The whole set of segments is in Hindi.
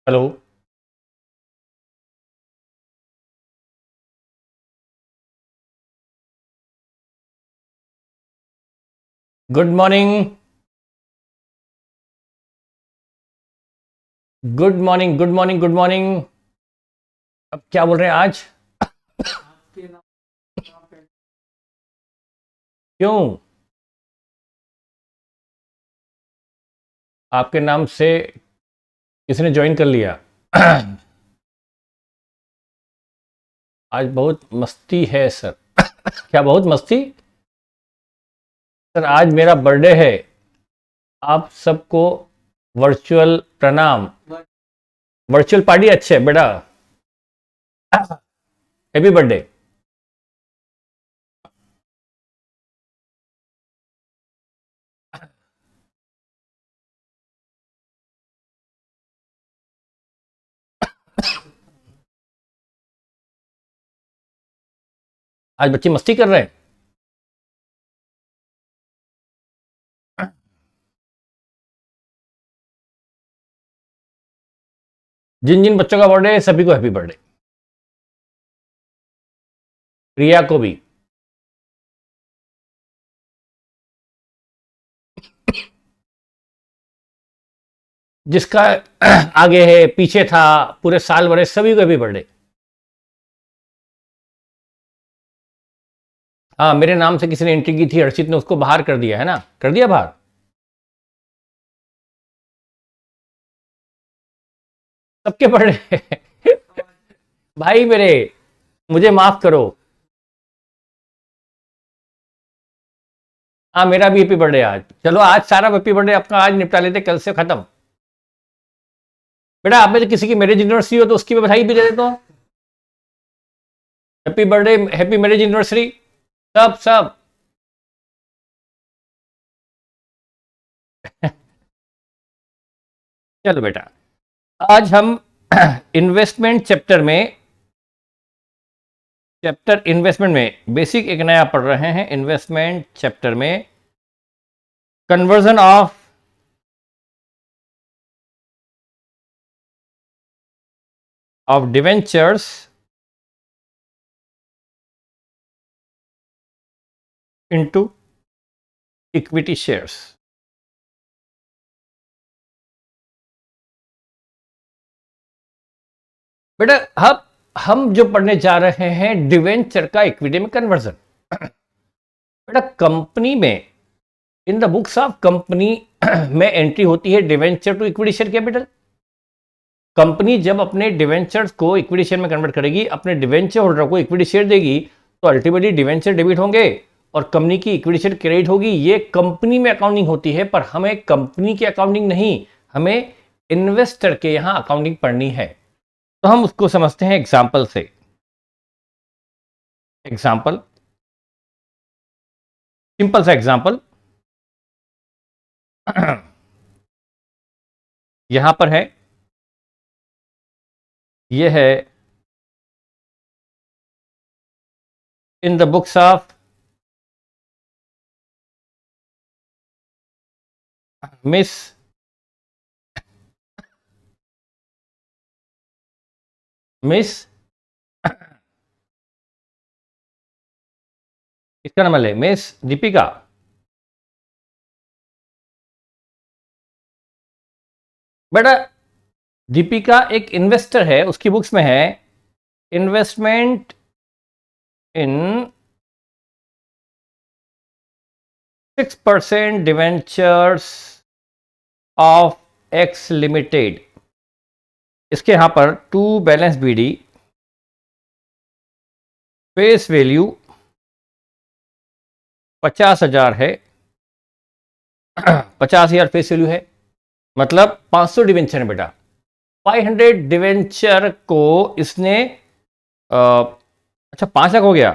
Hello. Good morning. Good morning, good morning, good morning. अब क्या बोल रहे हैं आज? क्यों? आपके नाम से किसने ज्वाइन कर लिया? आज बहुत मस्ती है सर। क्या बहुत मस्ती? सर आज मेरा बर्थडे है। आप सबको वर्चुअल प्रणाम। वर्चुअल पार्टी अच्छे है बेटा। Happy birthday. आज बच्चे मस्ती कर रहे हैं। जिन जिन बच्चों का बर्थडे है सभी को हैप्पी बर्थडे। प्रिया को भी। जिसका आगे है पीछे था पूरे साल भरे सभी को हैप्पी बर्थडे। हाँ, मेरे नाम से किसी ने एंट्री की थी, हर्षित ने उसको बाहर कर दिया है ना, कर दिया बाहर। सबके बर्थडे। भाई मेरे, मुझे माफ करो। हाँ, मेरा भी हैप्पी बर्थडे आज। चलो आज सारा हैप्पी बर्थडे आपका आज निपटा लेते, कल से खत्म। बेटा आप में से किसी की मैरिज एनिवर्सरी हो तो उसकी मैं बधाई भी दे देता हूँ। Happy birthday, happy marriage anniversary. सब सब। चलो बेटा, आज हम इन्वेस्टमेंट चैप्टर इन्वेस्टमेंट में बेसिक एक नया पढ़ रहे हैं। इन्वेस्टमेंट चैप्टर में conversion of debentures into equity shares. बेटा हम जो पढ़ने जा रहे हैं डिवेंचर का इक्विटी में कन्वर्जन। बेटा कंपनी में, in the books of company में एंट्री होती है debenture to equity share capital. Company जब अपने डिवेंचर्स को इक्विटी शेयर में कन्वर्ट करेगी, अपने डिवेंचर होल्डर को इक्विटी शेयर देगी, तो अल्टीमेटली डिवेंचर डेबिट होंगे और कंपनी की इक्विटी शेयर क्रेडिट होगी। ये कंपनी में अकाउंटिंग होती है, पर हमें कंपनी की अकाउंटिंग नहीं, हमें इन्वेस्टर के यहां अकाउंटिंग पढ़नी है। तो हम उसको समझते हैं एग्जाम्पल से। एग्जाम्पल, सिंपल सा एग्जाम्पल। यहां पर है, ये है इन the books of miss miss इसका नाम है मिस दीपिका। बेटा दीपिका एक इन्वेस्टर है, उसकी बुक्स में है investment in 6% debentures of X limited. इसके यहां पर to balance BD, face value 50,000 है। 50,000 फेस वैल्यू है, मतलब 500 डिवेंचर है बेटा। 500 डिवेंचर को इसने अच्छा 5 लाख हो गया,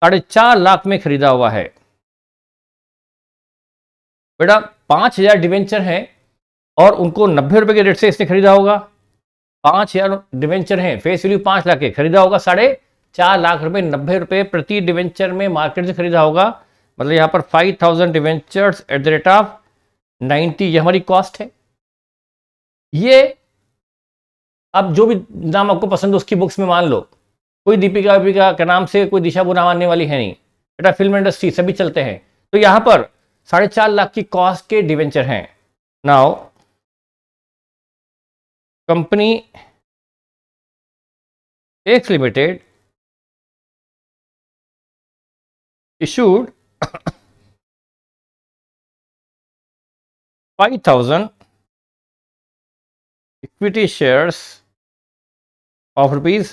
4.5 लाख में खरीदा हुआ है। बेटा 5,000 डिवेंचर हैं और उनको 90 रुपए के रेट से इसने खरीदा होगा। 5,000 डिवेंचर हैं, फेस वैल्यू 5 लाख के, खरीदा होगा 4.5 लाख रुपए, 90 रुपए प्रति डिवेंचर में मार्केट से खरीदा होगा। मतलब यहां पर 5,000 debentures at the rate of 90, ये हमारी कॉस्ट है। ये आप जो भी नाम आपको पसंद हो उसकी बुक्स में मान लो, कोई दीपिका वीपिका के नाम से कोई दिशा बुरा मानने वाली है नहीं बेटा, फिल्म इंडस्ट्री सभी चलते हैं। तो यहां पर 4.5 लाख की कॉस्ट के डिवेंचर हैं। Now company x limited issued 5,000 equity shares of rupees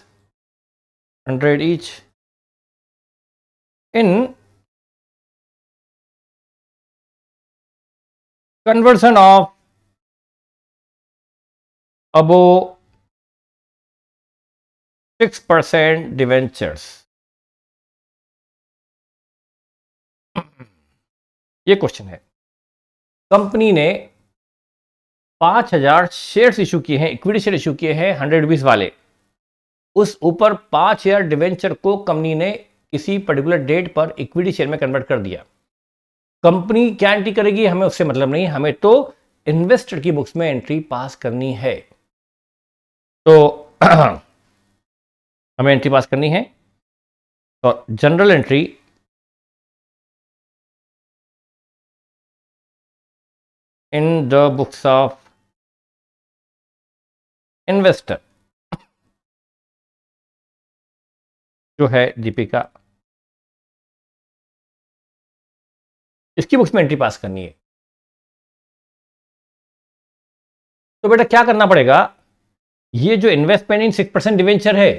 100 each in conversion of above 6% debentures। ये क्वेश्चन है। कंपनी ने 5,000 शेयर्स इशू किए हैं, इक्विटी शेयर इशू किए हैं 100 रुपीज वाले। उस ऊपर 5,000 डिवेंचर को कंपनी ने किसी पर्टिकुलर डेट पर इक्विटी शेयर में कन्वर्ट कर दिया। कंपनी क्या एंट्री करेगी हमें उससे मतलब नहीं, हमें तो इन्वेस्टर की बुक्स में एंट्री पास करनी है। तो हमें एंट्री पास करनी है। तो general entry in the books of investor जो है दीपिका, इसकी बुक्स में एंट्री पास करनी है। तो बेटा क्या करना पड़ेगा, ये जो इन्वेस्टमेंट इन 6% डिवेंचर है,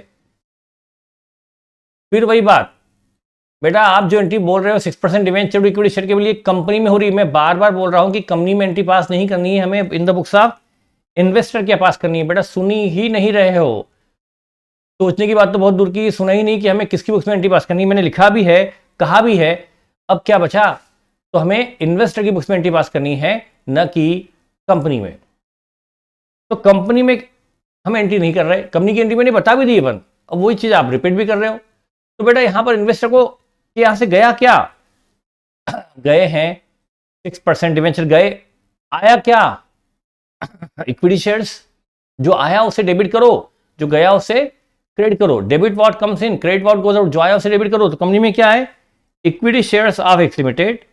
फिर वही बात बेटा, आप जो एंट्री बोल रहे हो 6% डिवेंचर इक्विटी शेयर के लिए कंपनी में हो रही है। मैं बार बार बोल रहा हूं कि कंपनी में एंट्री पास नहीं करनी है, हमें इन द बुक्स ऑफ इन्वेस्टर के पास करनी है। बेटा सुनी ही नहीं रहे हो, सोचने की बात तो बहुत दूर की, सुना ही नहीं कि हमें किसकी बुक्स में एंट्री पास करनी है। मैंने लिखा भी है, कहा भी है, अब क्या बचा। तो हमें इन्वेस्टर की बुक्स में एंट्री पास करनी है, न कि कंपनी में। तो कंपनी में हम एंट्री नहीं कर रहे, कंपनी की एंट्री मैंने बता भी दी अपन, अब वही चीज आप रिपीट भी कर रहे हो। तो बेटा यहां पर इन्वेस्टर को यहां से गया क्या, गए हैं 6% डिवेंचर गए, आया क्या इक्विटी शेयर्स। जो आया उसे डेबिट करो, जो गया उसे क्रेडिट करो। Debit what comes in, credit what goes out. जो आया उसे डेबिट करो। तो कंपनी में क्या है, equity shares of X limited.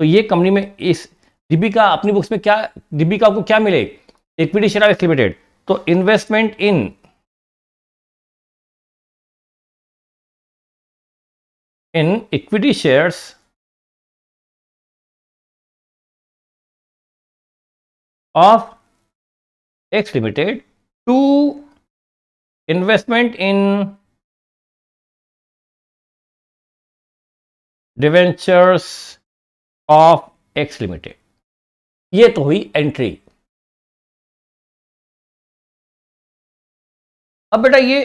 तो ये कंपनी में इस दीपिका अपनी बुक्स में क्या, दीपिका को क्या मिले, equity share of X limited. तो investment in equity shares of X limited to investment in debentures of X limited. ये तो हुई एंट्री। अब बेटा ये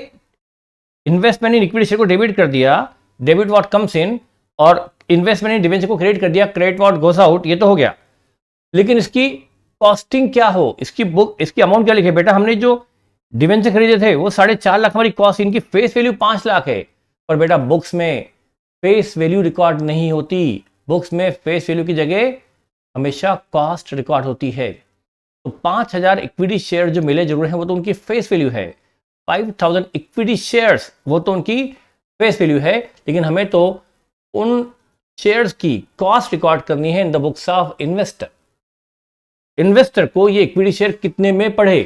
इन्वेस्टमेंट इन इक्विटी शेयर को डेबिट कर दिया, डेबिट व्हाट कम्स इन, और इन्वेस्टमेंट इन डिवेंचर को क्रेडिट कर दिया, क्रेडिट व्हाट गोस आउट। ये तो हो गया, लेकिन इसकी कॉस्टिंग क्या हो, इसकी बुक, इसकी अमाउंट क्या लिखे। बेटा हमने जो डिवेंचर खरीदे थे वो 4.5 लाख हमारी कॉस्ट, इनकी फेस वैल्यू 5 लाख है। पर बेटा बुक्स में फेस वैल्यू रिकॉर्ड नहीं होती, बुक्स में फेस वैल्यू की जगह हमेशा कॉस्ट रिकॉर्ड होती है। तो 5,000 इक्विटी शेयर जो मिले जरूर हैं वो तो उनकी फेस वैल्यू है, 5,000 इक्विटी शेयर्स वो तो उनकी फेस वैल्यू है, लेकिन हमें तो उन शेयर्स की कॉस्ट रिकॉर्ड करनी है इन the books of investor. Investor को ये इक्विटी शेयर कितने में पड़े,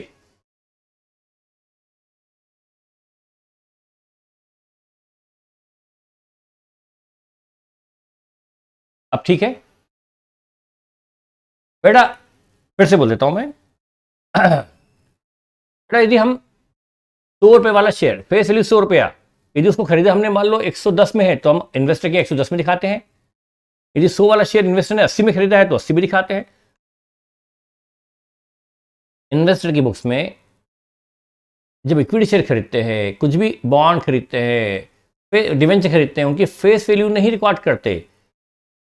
अब ठीक है बेटा, फिर से बोल देता हूं मैं। बेटा यदि हम 100 रुपए वाला शेयर, फेस वैल्यू 100 रुपया, यदि उसको खरीदा हमने मान लो 110 में है तो हम इन्वेस्टर के 110 में दिखाते हैं। यदि 100 वाला शेयर इन्वेस्टर ने 80 में खरीदा है तो 80 भी दिखाते हैं। इन्वेस्टर की बुक्स में जब इक्विटी शेयर खरीदते हैं, कुछ भी बॉन्ड खरीदते हैं, डिवेंचर खरीदते हैं, उनकी फेस वैल्यू नहीं रिकॉर्ड करते।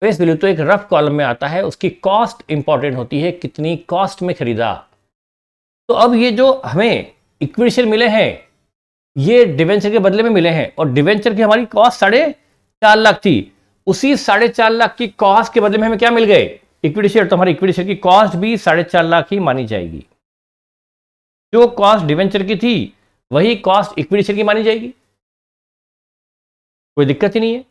फेस वैल्यू तो एक रफ कॉलम में आता है, उसकी कॉस्ट इंपॉर्टेंट होती है, कितनी कॉस्ट में खरीदा। तो अब ये जो हमें इक्विटी शेयर मिले हैं ये डिवेंचर के बदले में मिले हैं, और डिवेंचर की हमारी कॉस्ट 4.5 लाख थी। उसी 4.5 लाख की कॉस्ट के बदले में हमें क्या मिल गए, इक्विटी शेयर। तो हमारी इक्विटी शेयर की कॉस्ट भी 4.5 लाख ही मानी जाएगी। जो कॉस्ट डिवेंचर की थी वही कॉस्ट इक्विटी शेयर की मानी जाएगी, कोई दिक्कत ही नहीं है।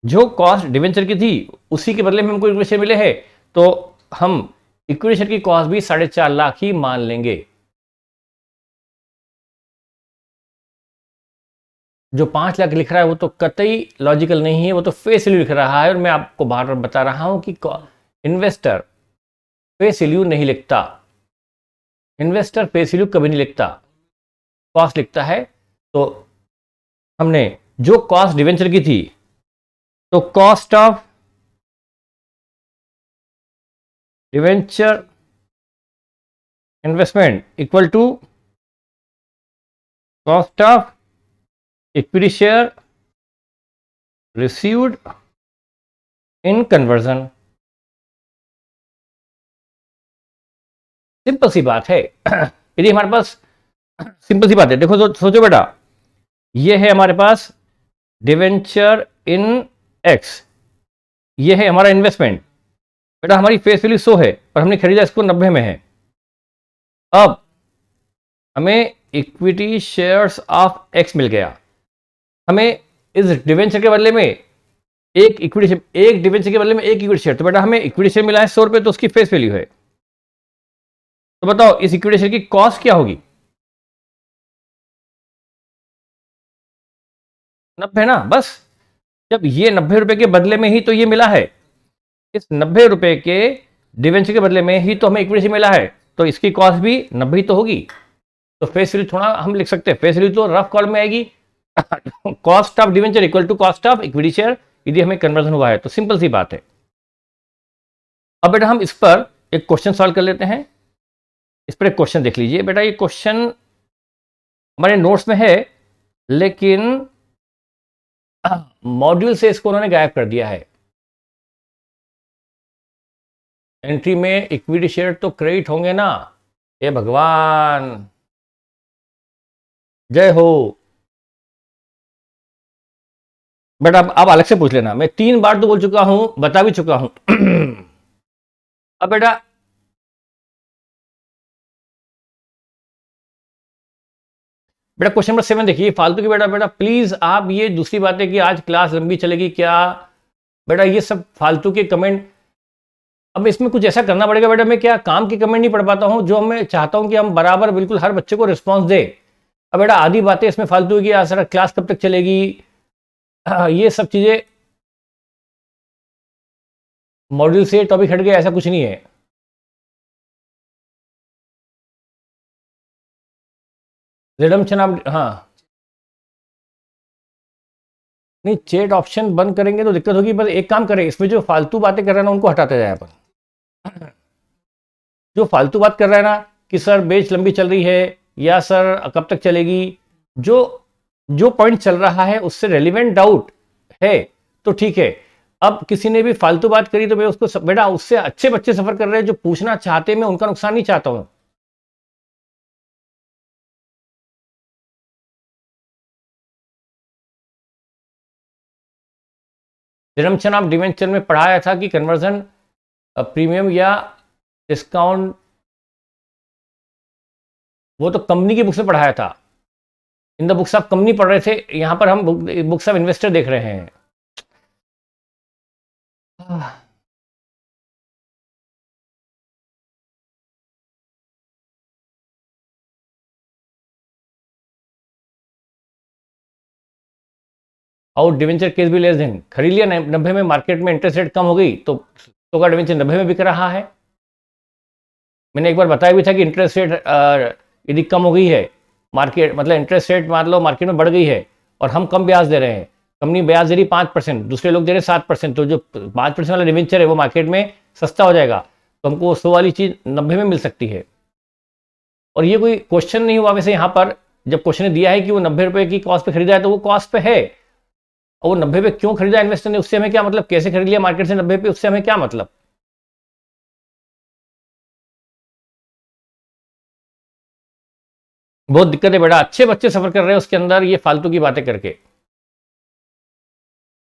जो कॉस्ट डिवेंचर की थी उसी के बदले में हमको इक्विटी शेयर मिले हैं, तो हम इक्विटी शेयर की कॉस्ट भी 4.5 लाख ही मान लेंगे। जो 5 लाख लिख रहा है वो तो कतई लॉजिकल नहीं है, वो तो फेस वैल्यू लिख रहा है। और मैं आपको बार बार बता रहा हूं कि इन्वेस्टर फेस वैल्यू नहीं लिखता, इन्वेस्टर फेस वैल्यू कभी नहीं लिखता, कॉस्ट लिखता है। तो हमने जो कॉस्ट डिवेंचर की थी, तो cost of debenture investment equal to cost of equity share received in conversion. Simple सी बात है। यदि हमारे पास सिंपल सी बात है, देखो तो सोचो बेटा, ये है हमारे पास डिवेंचर इन एक्स, ये है हमारा इन्वेस्टमेंट। बेटा हमारी फेस वैल्यू 100 है और हमने खरीदा इसको 90 में है। अब हमें इक्विटी शेयर्स ऑफ एक्स मिल गया, हमें इस डिवेंचर के बदले में एक डिवेंचर के बदले में एक इक्विटी शेयर, तो बेटा हमें इक्विटी शेयर मिला है 100 रुपए, तो उसकी फेस वैल्यू है। तो बताओ इस इक्विटी शेयर की कॉस्ट क्या होगी? 90 ना, बस। जब ये 90 रुपए के बदले में ही तो ये मिला है, इस 90 रुपए के डिवेंचर के बदले में ही तो हमें इक्विटी शेयर मिला है, तो इसकी कॉस्ट भी 90 ही तो होगी। तो फेस वैल्यू थोड़ा हम लिख सकते हैं, फेस वैल्यू तो रफ कॉलम में आएगी। Cost of debenture equal to cost of equity share, यदि हमें कन्वर्जन हुआ है तो सिंपल सी बात है। अब बेटा हम इस पर एक क्वेश्चन सॉल्व कर लेते हैं। इस पर एक क्वेश्चन देख लीजिए बेटा, ये क्वेश्चन हमारे नोट्स में है लेकिन मॉड्यूल से इसको उन्होंने गायब कर दिया है। एंट्री में इक्विटी शेयर तो क्रेडिट होंगे ना, हे भगवान, जय हो। बट अब अलग से पूछ लेना, मैं 3 बार तो बोल चुका हूं, बता भी चुका हूं। अब बेटा क्वेश्चन नंबर 7 देखिए, फालतू की बेटा प्लीज आप ये दूसरी बात है कि आज क्लास लंबी चलेगी क्या, बेटा ये सब फालतू के कमेंट। अब इसमें कुछ ऐसा करना पड़ेगा बेटा, मैं क्या काम की कमेंट नहीं पढ़ पाता हूं, जो मैं चाहता हूं कि हम बराबर बिल्कुल हर बच्चे को रिस्पॉन्स दे। अब बेटा आधी बातें इसमें फालतू की, सर क्लास कब तक चलेगी, ये सब चीजें मॉड्यूल से टॉपिक हट गया, ऐसा कुछ नहीं है। रिडम्पशन आप, हाँ नहीं, चैट ऑप्शन बंद करेंगे तो दिक्कत होगी। बस एक काम करें, इसमें जो फालतू बातें कर रहे हैं ना उनको हटाते जाए अपन। जो फालतू बात कर रहा है ना कि सर बेच लंबी चल रही है या सर कब तक चलेगी, जो जो पॉइंट चल रहा है उससे रेलिवेंट डाउट है तो ठीक है। अब किसी ने भी फालतू बात करी तो मैं उसको, बेटा उससे अच्छे बच्चे सफर कर रहे हैं जो पूछना चाहते, मैं उनका नुकसान नहीं चाहता हूं। रिडम्पशन ऑफ डिवेंचर में पढ़ाया था कि कन्वर्जन प्रीमियम या डिस्काउंट, वो तो कंपनी की बुक्स में पढ़ाया था। इन द बुक्स ऑफ कंपनी पढ़ रहे थे, यहां पर हम बुक्स ऑफ इन्वेस्टर देख रहे हैं। आउट डिवेंचर केस भी लेस देन, खरीद लिया 90 में, मार्केट में इंटरेस्ट रेट कम हो गई तो का डिवेंचर 90 में बिक रहा है। मैंने एक बार बताया भी था कि इंटरेस्ट रेट यदि कम हो गई है, मार्केट मतलब इंटरेस्ट रेट मान लो मार्केट में बढ़ गई है और हम कम ब्याज दे रहे हैं, कंपनी ब्याज दे रही 5%, दूसरे लोग दे रहे 7%, तो जो 5% वाला डिवेंचर है वो मार्केट में सस्ता हो जाएगा, तो हमको 100 वाली चीज़ 90 में मिल सकती है। और ये कोई क्वेश्चन नहीं हुआ वैसे यहाँ पर, जब क्वेश्चन ने दिया है कि वो 90 रुपये की कॉस्ट पे खरीदा है तो वो कॉस्ट पे है, और वो 90 पे क्यों खरीदा इन्वेस्टर ने उससे हमें क्या मतलब, कैसे खरीद लिया मार्केट से 90 पे उससे हमें क्या मतलब। बहुत दिक्कत है बेटा, अच्छे बच्चे सफर कर रहे हैं उसके अंदर ये फालतू की बातें करके।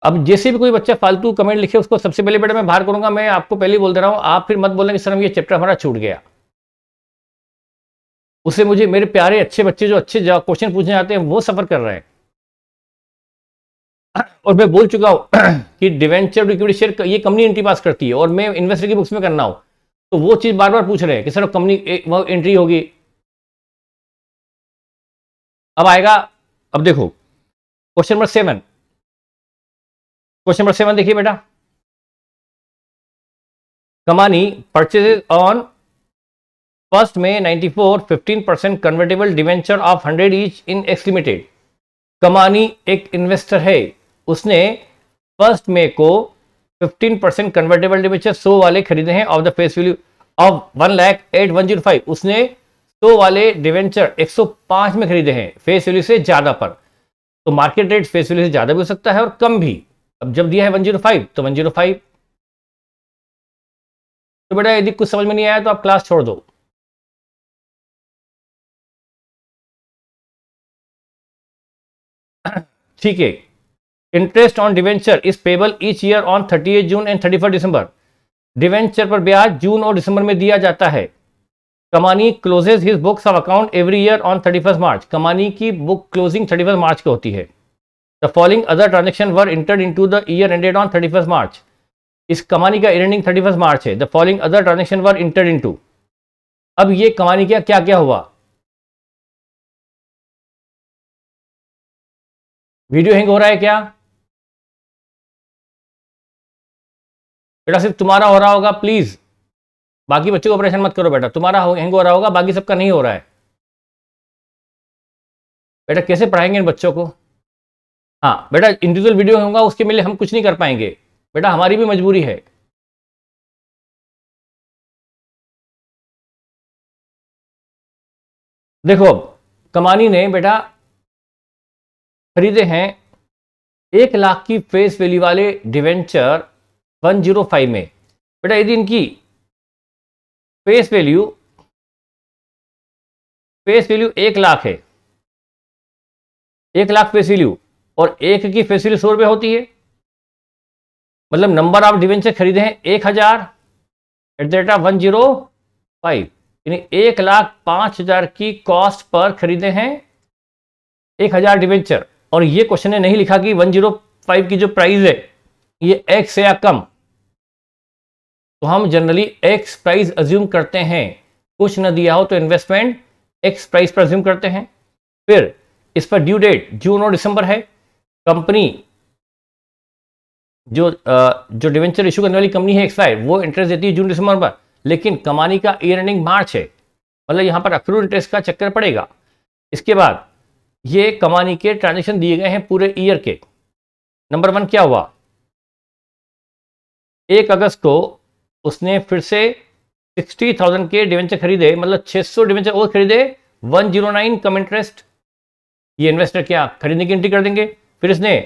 अब जैसे भी कोई बच्चा फालतू कमेंट लिखे उसको सबसे पहले बेटा मैं बाहर करूंगा। मैं आपको पहले ही बोल दे रहा हूं, आप फिर मत बोलेंगे सर हम ये चैप्टर हमारा छूट गया। उससे मुझे मेरे प्यारे अच्छे बच्चे जो अच्छे क्वेश्चन पूछने आते हैं वो सफर कर रहे हैं। और मैं बोल चुका हूं कि डिवेंचर और इक्विटी शेयर ये कंपनी एंट्री पास करती है और मैं इन्वेस्टर की बुक्स में करना हूं, तो वो चीज बार बार पूछ रहे हैं कि सर कंपनी वो एंट्री होगी। अब आएगा, अब देखो क्वेश्चन नंबर 7, क्वेश्चन नंबर 7 देखिए बेटा। कमानी purchases on 1 May 94 15% convertible debenture of 100 each in x limited. कमानी एक इन्वेस्टर है, उसने 1 May को 15% कन्वर्टेबल डिवेंचर 100 वाले खरीदे हैं of the face value of 1,08,105। उसने 100 वाले डिवेंचर 105 में खरीदे हैं फेस वैल्यू से ज्यादा पर। तो मार्केट रेट फेस वैल्यू से ज्यादा भी हो सकता है और कम भी। अब जब दिया है 105 तो 105। तो बेटा यदि कुछ समझ में नहीं आया तो आप क्लास छोड़ दो। ठीक है। Interest on debenture is payable each year on 30 June and 31 December. Debenture पर ब्याज जून और दिसंबर में दिया जाता है। Kamani closes his books of account every year on 31 March. Kamani की बुक क्लोजिंग 31 मार्च को होती है। The following other transaction were entered into the year ended on 31 March. इस कमानी का एंडिंग 31 मार्च है। The following other transaction were entered into. अब ये कमानी का क्या क्या हुआ। वीडियो हैंग हो रहा है क्या बेटा? सिर्फ तुम्हारा हो रहा होगा, प्लीज बाकी बच्चों को परेशान मत करो बेटा। तुम्हारा हैंग हो रहा होगा, बाकी सबका नहीं हो रहा है। बेटा कैसे पढ़ाएंगे इन बच्चों को? हाँ बेटा इंडिविजुअल वीडियो होगा, उसके लिए हम कुछ नहीं कर पाएंगे बेटा, हमारी भी मजबूरी है। देखो कमानी ने बेटा खरीदे हैं 1 लाख की फेस वैल्यू वाले डिवेंचर 105 में। बेटा यदि इनकी फेस वैल्यू 1 लाख है, 1 लाख फेस वैल्यू, और एक की फेस वैल्यू 100 रुपये होती है, मतलब नंबर ऑफ डिवेंचर खरीदे हैं 1000 एट द रेट ऑफ 105, यानी 1,05,000 की कॉस्ट पर खरीदे हैं 1000 डिवेंचर। और ये क्वेश्चन ने नहीं लिखा कि 105 की जो प्राइस है ये एक्स है या कम। तो हम जनरली एक्स प्राइस अज्यूम करते हैं, कुछ न दिया हो तो इन्वेस्टमेंट एक्स प्राइस पर अज्यूम करते हैं। फिर इस पर ड्यू डेट जून और दिसंबर है। कंपनी जो डिवेंचर इशू करने वाली कंपनी है एक्सवाई, वो इंटरेस्ट देती है जून दिसंबर पर, लेकिन कमानी का ईयर एंडिंग मार्च है, मतलब यहां पर अक्रूड इंटरेस्ट का चक्कर पड़ेगा। इसके बाद ये कमानी के ट्रांजेक्शन दिए गए हैं पूरे ईयर के। नंबर 1 क्या हुआ, 1 अगस्त को उसने फिर से 60,000 के डिवेंचर खरीदे, मतलब 600 डिवेंचर और खरीदे 109 कम इंटरेस्ट। ये इन्वेस्टर क्या खरीदने की एंट्री कर देंगे। फिर इसने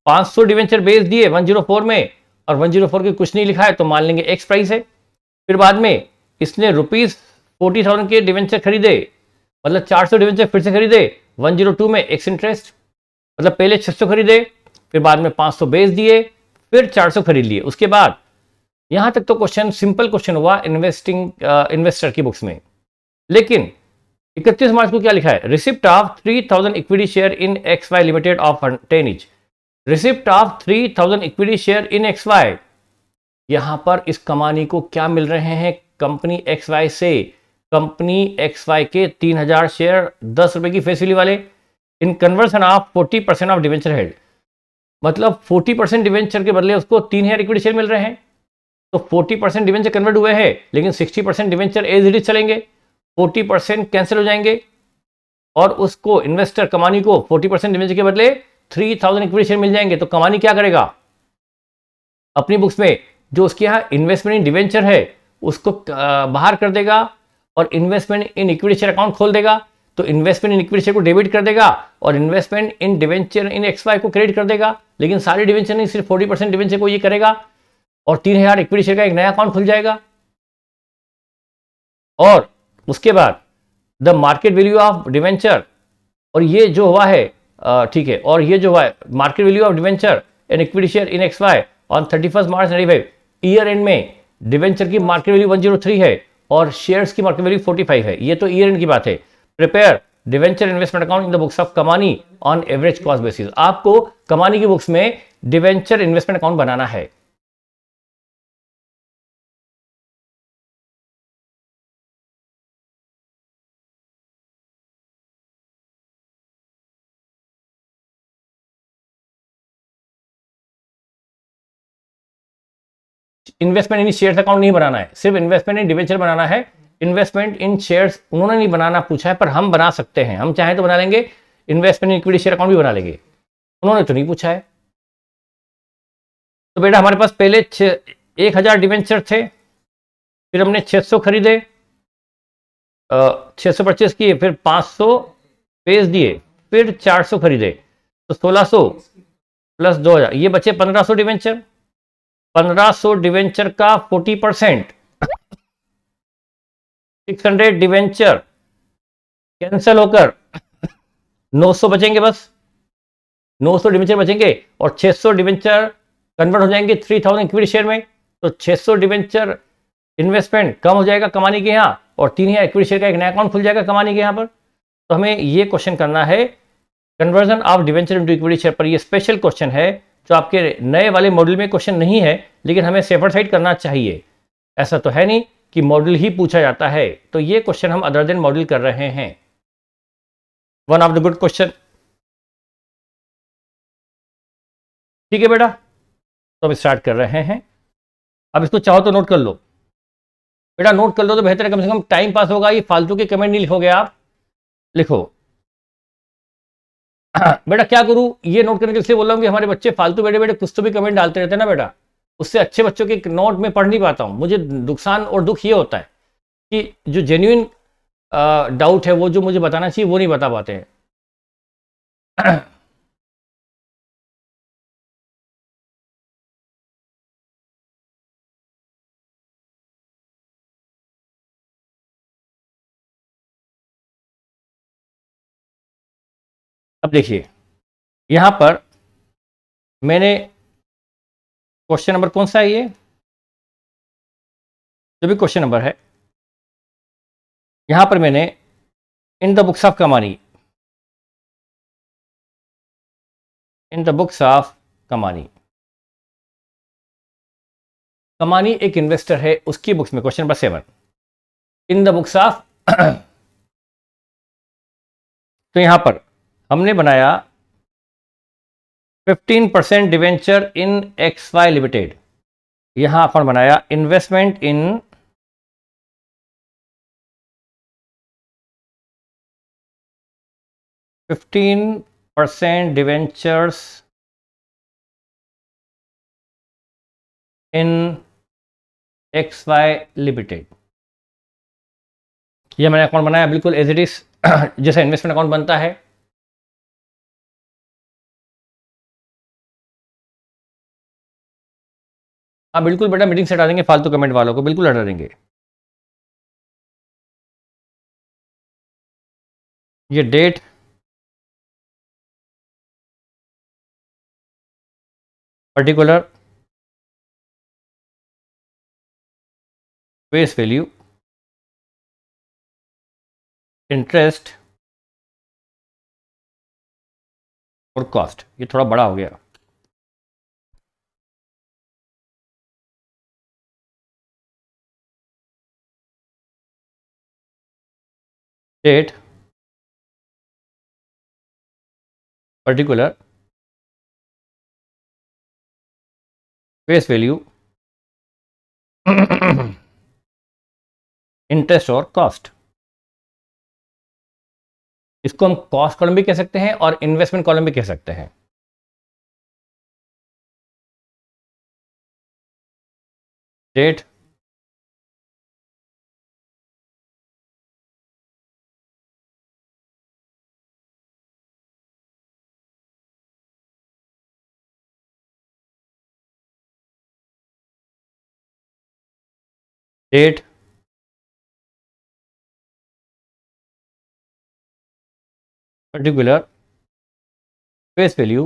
500 डिवेंचर बेच दिए 104 में, और 104 के कुछ नहीं लिखा है तो मान लेंगे एक्स प्राइस है। फिर बाद में इसने ₹40,000 के डिवेंचर खरीदे, मतलब 400 डिवेंचर फिर से खरीदे 102 में एक्स इंटरेस्ट, मतलब पहले 600 खरीदे, फिर बाद में 500 बेच दिए, फिर 400 खरीद लिए। उसके बाद यहां तक तो क्वेश्चन सिंपल क्वेश्चन हुआ इन्वेस्टर की बुक्स में। लेकिन 31 मार्च को क्या लिखा है, receipt of 3000 equity share in X Y limited of 10 each. Receipt of 3000 equity share in X Y, यहां पर इस कमानी को क्या मिल रहे हैं कंपनी एक्स वाई से। कंपनी एक्स वाई के 3000 शेयर 10 रुपए की फेस वैल्यू वाले, in conversion of 40% of debenture held, मतलब 40% डिवेंचर के बदले उसको 3000 इक्विटी शेयर मिल रहे हैं। तो 40% डिवेंचर कन्वर्ट हुए हैं, लेकिन 60% डिवेंचर एज इट इज चलेंगे, 40% कैंसिल हो जाएंगे, और उसको इन्वेस्टर कमानी को 40% डिवेंचर के बदले 3000 इक्विटी शेयर मिल जाएंगे। तो कमानी क्या करेगा, अपनी बुक्स में जो उसके यहाँ इन्वेस्टमेंट इन डिवेंचर है उसको बाहर कर देगा और investment in equity share account खोल देगा। तो इन्वेस्टमेंट इन इक्विटी शेयर को डेबिट कर देगा और investment in debenture in X Y को क्रेडिट कर देगा। लेकिन सारे डिवेंचर नहीं, सिर्फ 40% डिवेंचर को ये करेगा, और 3000 इक्विटी शेयर का एक नया अकाउंट खुल जाएगा। और उसके बाद the market value of debenture, और ये जो हुआ है ठीक है, और ये जो हुआ है market value of debenture and equity share in X Y on 31 March 95, year end में डिवेंचर की मार्केट वैल्यू 103 है और शेयर्स की मार्केट वैल्यू 45 है। ये तो ईयर एंड की बात है। Prepare debenture investment account in the books of कमानी ऑन एवरेज कॉस्ट बेसिस। आपको कमानी की बुक्स में डिवेंचर इन्वेस्टमेंट अकाउंट बनाना है। इन्वेस्टमेंट इन शेयर्स अकाउंट नहीं बनाना है, सिर्फ इन्वेस्टमेंट इन डिवेंचर बनाना है। इन्वेस्टमेंट इन शेयर्स उन्होंने नहीं बनाना पूछा है, पर हम बना सकते हैं, हम चाहें तो बना लेंगे। Investment in equity share account भी बना लेंगे, उन्होंने तो नहीं पूछा है। तो बेटा हमारे पास पहले 1000 डिवेंचर थे, फिर हमने 600 खरीदे, 600 परचेस किए, फिर 500 बेच दिए, फिर 400 खरीदे, तो 1600 प्लस 2000, ये बचे 1500 डिवेंचर। 1500 डिवेंचर का 40%, 600 डिवेंचर कैंसिल होकर 900 बचेंगे, बस 900 डिवेंचर बचेंगे, और 600 डिवेंचर कन्वर्ट हो जाएंगे 3000 इक्विटी शेयर में। तो 600 डिवेंचर इन्वेस्टमेंट कम हो जाएगा कमानी के यहाँ, और 3000 इक्विटी शेयर का एक नया अकाउंट खुल जाएगा कमानी के यहाँ पर। तो हमें ये क्वेश्चन करना है conversion of debenture into equity share पर। ये स्पेशल क्वेश्चन है जो आपके नए वाले मॉडल में क्वेश्चन नहीं है, लेकिन हमें सेफर साइड करना चाहिए। ऐसा तो है नहीं कि मॉडल ही पूछा जाता है, तो ये क्वेश्चन हम अदर देन मॉडल कर रहे हैं। One of the good question. ठीक है बेटा, तो हम स्टार्ट कर रहे हैं। अब इसको चाहो तो नोट कर लो बेटा, नोट कर लो तो बेहतर है, कम से कम टाइम पास होगा। ये फालतू के कमेंट नहीं लिखोगे आप, लिखो। बेटा क्या करूं, ये नोट करने के लिए बोल रहा हूं कि हमारे बच्चे फालतू बेटे बेटे कुछ तो भी कमेंट डालते रहते हैं ना बेटा, उससे अच्छे बच्चों के नोट में पढ़ नहीं पाता हूं। मुझे नुकसान और दुख ये होता है कि जो जेन्युइन डाउट है, वो जो मुझे बताना चाहिए वो नहीं बता पाते हैं। अब देखिए यहां पर मैंने क्वेश्चन नंबर कौन सा है, ये जो भी क्वेश्चन नंबर है, यहां पर मैंने इन द बुक्स ऑफ कमानी, इन द बुक्स ऑफ कमानी, कमानी एक इन्वेस्टर है, उसकी बुक्स में question number 7 in the books of तो यहां पर हमने बनाया 15% debenture in X Y limited. यहां अपन बनाया investment in 15% debentures in X Y limited. ये मैंने अकाउंट बनाया बिल्कुल एज इट इज जैसा इन्वेस्टमेंट अकाउंट बनता है। हाँ बिल्कुल बेटा, मीटिंग से हटा देंगे फालतू कमेंट वालों को, बिल्कुल हटा देंगे। ये date, particular, face value, interest और कॉस्ट। ये थोड़ा बड़ा हो गया। Date, particular, face value, interest और कॉस्ट। इसको हम कॉस्ट कॉलम भी कह सकते हैं और इन्वेस्टमेंट कॉलम भी कह सकते हैं। Date, date, particular, face value,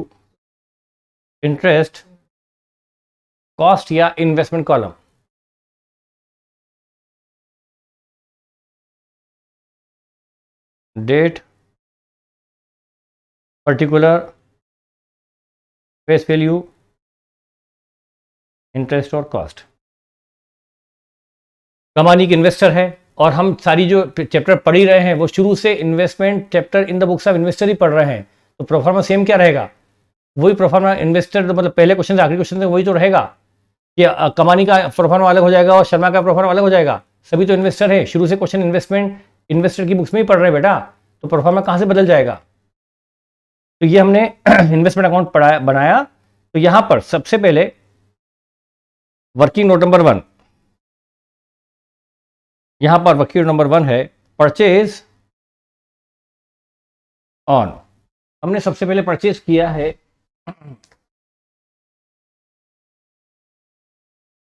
interest, cost या investment column. Date, particular, face value, interest और कॉस्ट। कमानी की इन्वेस्टर है और हम सारी जो चैप्टर पढ़ ही रहे हैं वो शुरू से investment chapter in the books of investor ही पढ़ रहे हैं, तो प्रोफार्मा सेम क्या रहेगा, वही प्रोफार्मा इन्वेस्टर, तो मतलब पहले क्वेश्चन से आखिरी क्वेश्चन से वही तो रहेगा कि कमानी का प्रोफार्मा अलग हो जाएगा और शर्मा का प्रोफार्मा अलग हो जाएगा। सभी तो इन्वेस्टर है, शुरू से क्वेश्चन इन्वेस्टमेंट इन्वेस्टर की बुक्स में ही पढ़ रहे हैं बेटा, तो प्रोफार्मा कहाँ से बदल जाएगा। तो ये हमने इन्वेस्टमेंट अकाउंट पढ़ाया बनाया। तो यहां पर सबसे पहले वर्किंग नोट नंबर 1, यहां पर वर्किंग नंबर 1 है परचेज ऑन। हमने सबसे पहले परचेज किया है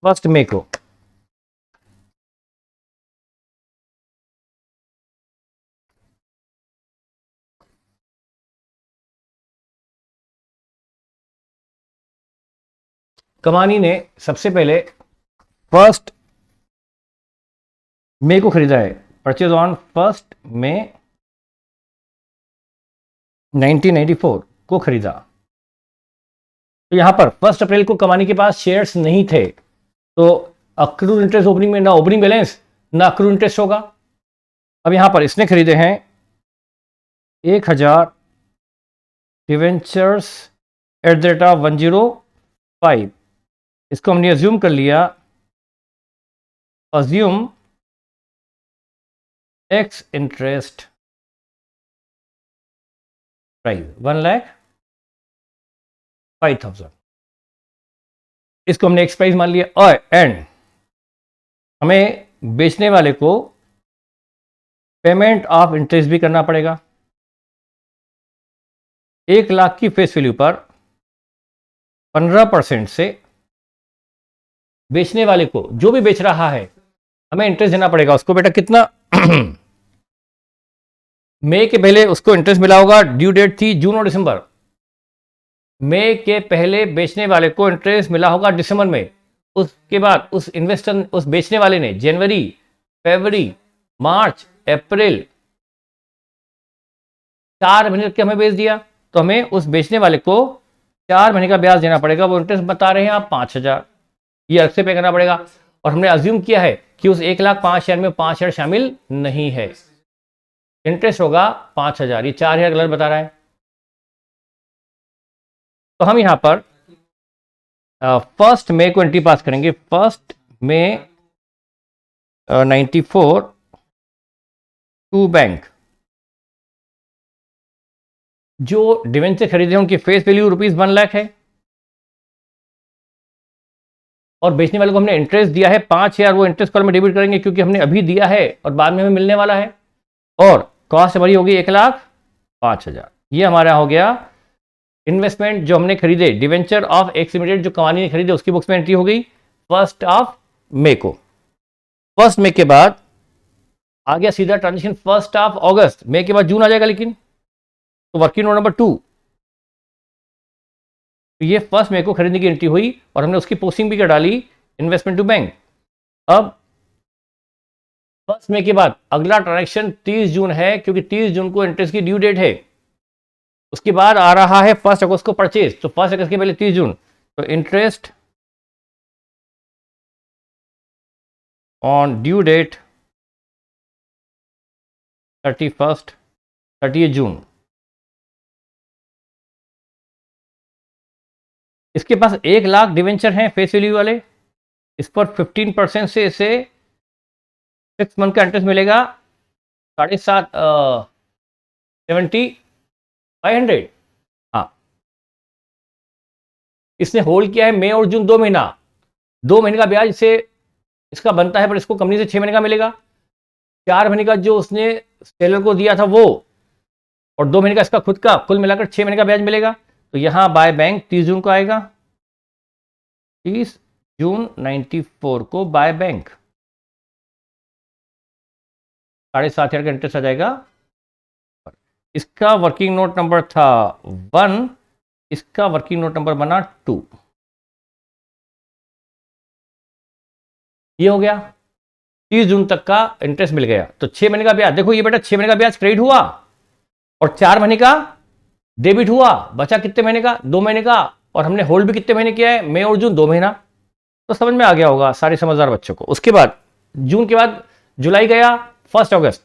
1 मई को। कमानी ने सबसे पहले 1 मई को खरीदा है, परचेज ऑन 1 मई 1994 को खरीदा। तो यहां पर 1 अप्रैल को कमानी के पास शेयर्स नहीं थे, तो अक्रूड इंटरेस्ट ओपनिंग में ना ओपनिंग बैलेंस ना अक्रूड इंटरेस्ट होगा। अब यहां पर इसने खरीदे हैं 1000 debentures at the rate of 105। इसको हमने अज्यूम कर लिया, अज्यूम एक्स इंटरेस्ट प्राइस 1,05,000। इसको हमने एक्स प्राइस मान लिया और एंड हमें बेचने वाले को पेमेंट ऑफ इंटरेस्ट भी करना पड़ेगा। 1 लाख की फेस वैल्यू पर 15% से बेचने वाले को, जो भी बेच रहा है, हमें इंटरेस्ट देना पड़ेगा उसको। बेटा कितना मई के पहले उसको इंटरेस्ट मिला होगा, ड्यू डेट थी जून और दिसंबर। मई के पहले बेचने वाले को इंटरेस्ट मिला होगा दिसंबर में। उसके बाद उस इन्वेस्टर, उस बेचने वाले ने जनवरी, फरवरी, मार्च, अप्रैल 4 महीने तक के हमें बेच दिया, तो हमें उस बेचने वाले को 4 महीने का ब्याज देना पड़ेगा। वो इंटरेस्ट बता रहे हैं आप 5,000, ये अलग से पे करना पड़ेगा। और हमने अज्यूम किया है कि उस 1,05,000 में 5,000 शामिल नहीं है, इंटरेस्ट होगा 5,000, ये 4,000 गलत बता रहा है। तो हम यहां पर 1 मई को एंट्री पास करेंगे, 1 मई 94 टू बैंक। जो डिवेंचर खरीदे उनकी फेस वैल्यू ₹1 लाख है और बेचने वाले को हमने इंटरेस्ट दिया है 5,000। वो इंटरेस्ट कॉलम में डेबिट करेंगे क्योंकि हमने अभी दिया है और बाद में हमें मिलने वाला है। और कॉस्ट हमारी होगी 1,05,000। ये हमारा हो गया इन्वेस्टमेंट जो हमने खरीदे, डिवेंचर ऑफ एक्स लिमिटेड जो कमानी ने खरीदे, उसकी बुक्स में एंट्री हो गई 1 मई को। 1 मई के बाद आ गया सीधा ट्रांजेक्शन 1 अगस्त। मई के बाद जून आ जाएगा, लेकिन तो वर्किंग नोट नंबर 2, तो ये 1 मई को खरीदने की एंट्री हुई और हमने उसकी पोस्टिंग भी कर डाली इन्वेस्टमेंट टू बैंक। अब 1 मई के बाद अगला ट्रांजेक्शन 30 जून है, क्योंकि 30 जून को इंटरेस्ट की ड्यू डेट है। उसके बाद आ रहा है 1 अगस्त को परचेज, तो 1 अगस्त के पहले 30 जून, तो इंटरेस्ट ऑन ड्यू डेट 30 जून। इसके पास 1 लाख डिवेंचर हैं फेस वैल्यू वाले, इस पर 15% से इसे 6 मंथ का इंटरेस्ट मिलेगा 7,500। हाँ, इसने होल्ड किया है मई और जून 2 महीना, 2 महीने का ब्याज इसे इसका बनता है, पर इसको कंपनी से 6 महीने का मिलेगा। 4 महीने का जो उसने सेलर को दिया था वो, और 2 महीने का इसका खुद का, कुल मिलाकर 6 महीने का ब्याज मिलेगा। तो यहां बाय बैंक 30 जून को आएगा, 30 जून 94 को बाय बैंक 7,500 का इंटरेस्ट आ जाएगा। इसका वर्किंग नोट नंबर था 1, इसका वर्किंग नोट नंबर बना 2। ये हो गया, 30 जून तक का इंटरेस्ट मिल गया। तो 6 महीने का ब्याज देखो, ये बेटा 6 महीने का ब्याज क्रेडिट हुआ और 4 महीने का डेबिट हुआ, बचा कितने महीने का, 2 महीने का, और हमने होल्ड भी कितने महीने किया है, मई और जून, 2 महीना। तो समझ में आ गया होगा सारे समझदार बच्चों को। उसके बाद जून के बाद जुलाई गया, 1 अगस्त,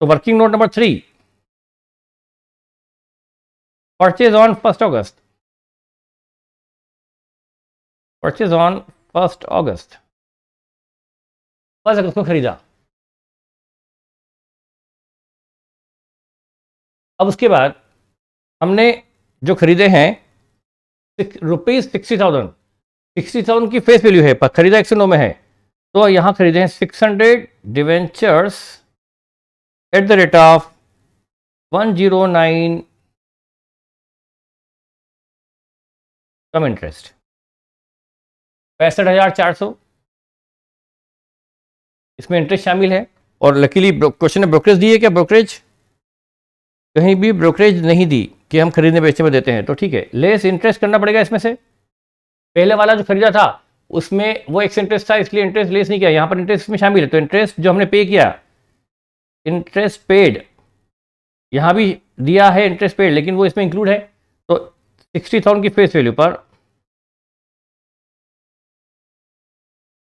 तो working note number 3, purchase on 1 August, purchase on 1 अगस्त, 1 अगस्त को खरीदा। अब उसके बाद हमने जो खरीदे हैं ₹60,000, 60,000 की फेस वैल्यू है, पर खरीदा 109 में है, तो यहां खरीदे हैं 600 debentures at the rate of 109 come interest, 65,400, इसमें इंटरेस्ट शामिल है। और लकीली क्वेश्चन ने ब्रोकरेज दी है क्या, ब्रोकरेज कहीं भी ब्रोकरेज नहीं दी कि हम खरीदने बेचने में देते हैं, तो ठीक है, लेस इंटरेस्ट करना पड़ेगा इसमें से। पहले वाला जो खरीदा था उसमें वो एक्स इंटरेस्ट था, इसलिए इंटरेस्ट लेस नहीं किया, यहां पर इंटरेस्ट में शामिल है, तो इंटरेस्ट जो हमने पे किया, इंटरेस्ट पेड, यहां भी दिया है इंटरेस्ट पेड, लेकिन वो इसमें इंक्लूड है। तो 60,000 की फेस वैल्यू पर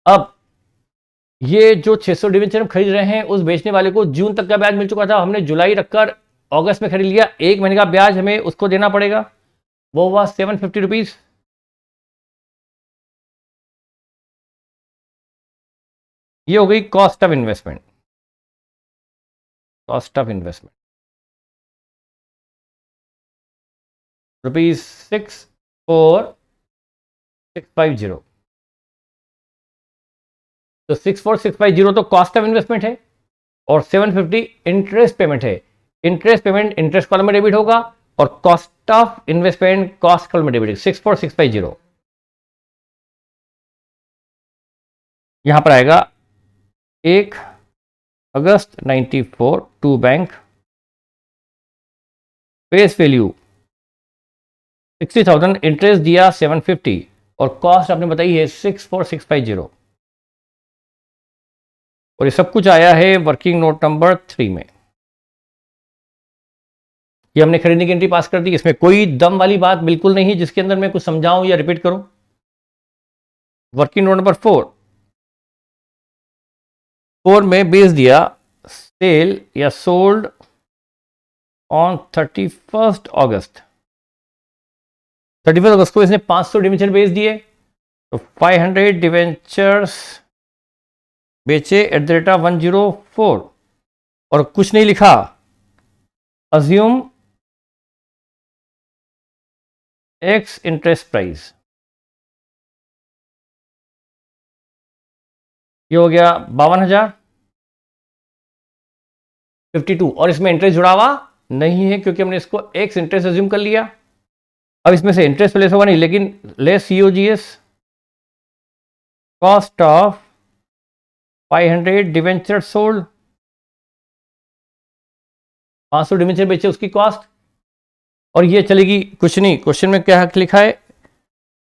अब ये जो 600 डिवेंचर हम खरीद रहे हैं, उस बेचने वाले को जून तक का ब्याज मिल चुका था, हमने जुलाई रखकर अगस्त में खरीद लिया, 1 महीने का ब्याज हमें उसको देना पड़ेगा, वो हुआ 750 रुपीज। ये हो गई cost of investment, cost of investment ₹64650। तो 64650 तो कॉस्ट ऑफ इन्वेस्टमेंट है, और 750 इंटरेस्ट पेमेंट है। इंटरेस्ट पेमेंट इंटरेस्ट कॉलम में डेबिट होगा, और cost of investment cost column में डेबिट, 64650 यहां पर आएगा 1 अगस्त 94 to bank, face value 60,000, interest दिया 750, और कॉस्ट आपने बताई है 64650, और ये सब कुछ आया है वर्किंग नोट नंबर 3 में। ये हमने खरीदने की एंट्री पास कर दी, इसमें कोई दम वाली बात बिल्कुल नहीं जिसके अंदर मैं कुछ समझाऊं या रिपीट करूं। वर्किंग नोट नंबर 4 में बेच दिया, सेल या सोल्ड ऑन 31 अगस्त, 31 अगस्त को इसने 500 डिवेंचर बेच दिए, तो 500 डिवेंचर्स बेचे एट द रेट ऑफ 104, और कुछ नहीं लिखा, अज्यूम एक्स इंटरेस्ट प्राइस, ये हो गया 52,052, और इसमें इंटरेस्ट जुड़ा हुआ नहीं है क्योंकि हमने इसको एक्स इंटरेस्ट अज्यूम कर लिया। अब इसमें से इंटरेस्ट लेस होगा नहीं, लेकिन less COGS, cost of 500 debenture sold, 500 debenture बेचे उसकी कॉस्ट, और ये चलेगी कुछ नहीं। क्वेश्चन में क्या लिखा है,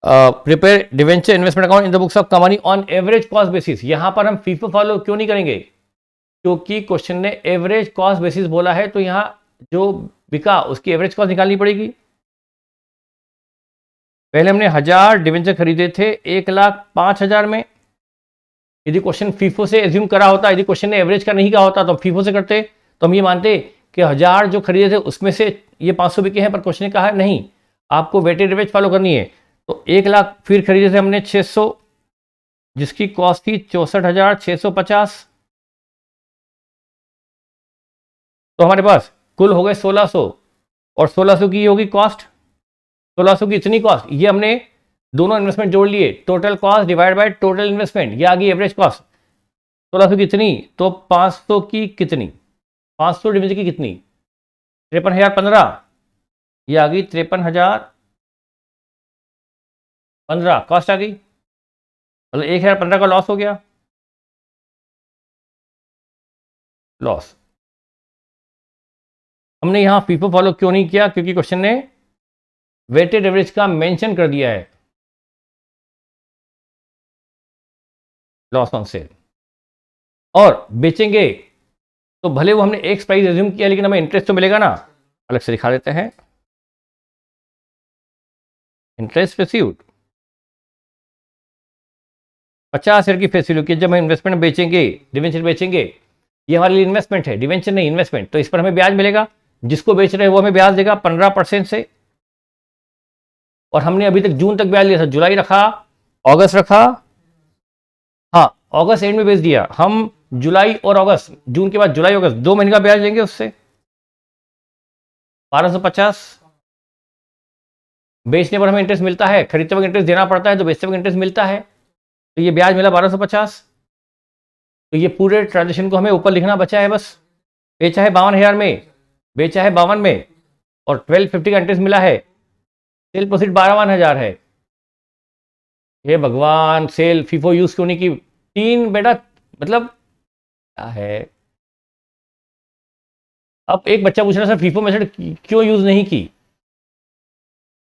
prepare debenture investment account in the books of company on average cost basis. यहां पर हम फीफो फॉलो क्यों नहीं करेंगे, क्योंकि क्वेश्चन ने एवरेज कॉस्ट बेसिस बोला है, तो यहां जो बिका उसकी एवरेज कॉस्ट निकालनी पड़ेगी। पहले हमने 1000 डिवेंचर खरीदे थे 1,05,000 में, यदि क्वेश्चन फीफो से एज्यूम करा होता, यदि क्वेश्चन ने एवरेज का नहीं कहा होता तो फीफो से करते, तो हम ये मानते कि 1000 जो खरीदे थे उसमें से ये 500 बिके हैं, पर क्वेश्चन ने कहा नहीं आपको वेटेड एवरेज फॉलो करनी है, तो 1 लाख फिर खरीदे थे हमने 600, जिसकी कॉस्ट थी 64,650, तो हमारे पास कुल हो गए 1600, और 1600 की होगी कॉस्ट, 1600 की इतनी कॉस्ट, ये हमने दोनों इन्वेस्टमेंट जोड़ लिए, total cost divide by total investment, ये आ गई एवरेज कॉस्ट 1600 की इतनी, तो 500 की कितनी, 500 डिवीजन की कितनी, 53,015, ये आ गई 53,015 कॉस्ट आ गई, मतलब 1,015 का लॉस हो गया, लॉस। हमने यहां फीफो फॉलो क्यों नहीं किया, क्योंकि क्वेश्चन ने वेटेड एवरेज का मेंशन कर दिया है, लॉस ऑन सेल, और बेचेंगे तो भले वो हमने एक्स प्राइस एज्यूम किया, लेकिन हमें इंटरेस्ट तो मिलेगा ना, अलग से दिखा देते हैं। इंटरेस्ट रिसीव्ड 50 शेयर की फेस वैल्यू की जब हम इन्वेस्टमेंट बेचेंगे, डिवेंचर बेचेंगे, ये हमारे लिए इन्वेस्टमेंट है, डिवेंचर नहीं इन्वेस्टमेंट, तो इस पर हमें ब्याज मिलेगा। जिसको बेच रहे हैं वो हमें ब्याज देगा 15% से। और हमने अभी तक जून तक ब्याज लिया था, जुलाई रखा, अगस्त रखा, हाँ अगस्त एंड में बेच दिया। हम जुलाई और अगस्त, जून के बाद जुलाई अगस्त 2 महीने का ब्याज लेंगे उससे 1250। बेचने पर हमें इंटरेस्ट मिलता है, खरीदते वक्त इंटरेस्ट देना पड़ता है, तो बेचते वक्त इंटरेस्ट मिलता है, तो ये ब्याज मिला 1250। तो ये पूरे ट्रांजेक्शन को हमें ऊपर लिखना बचा है बस। बेचा है 52,000 में, बेचा है 52 में, और 1250 का इंटरेस्ट मिला है, सेल प्रोसीड 52,000 है। हे भगवान, सेल फीफो यूज क्यों नहीं की? 3 बेटा, मतलब क्या है। अब एक बच्चा पूछ रहा है सर फीफो मेथड क्यों यूज नहीं की?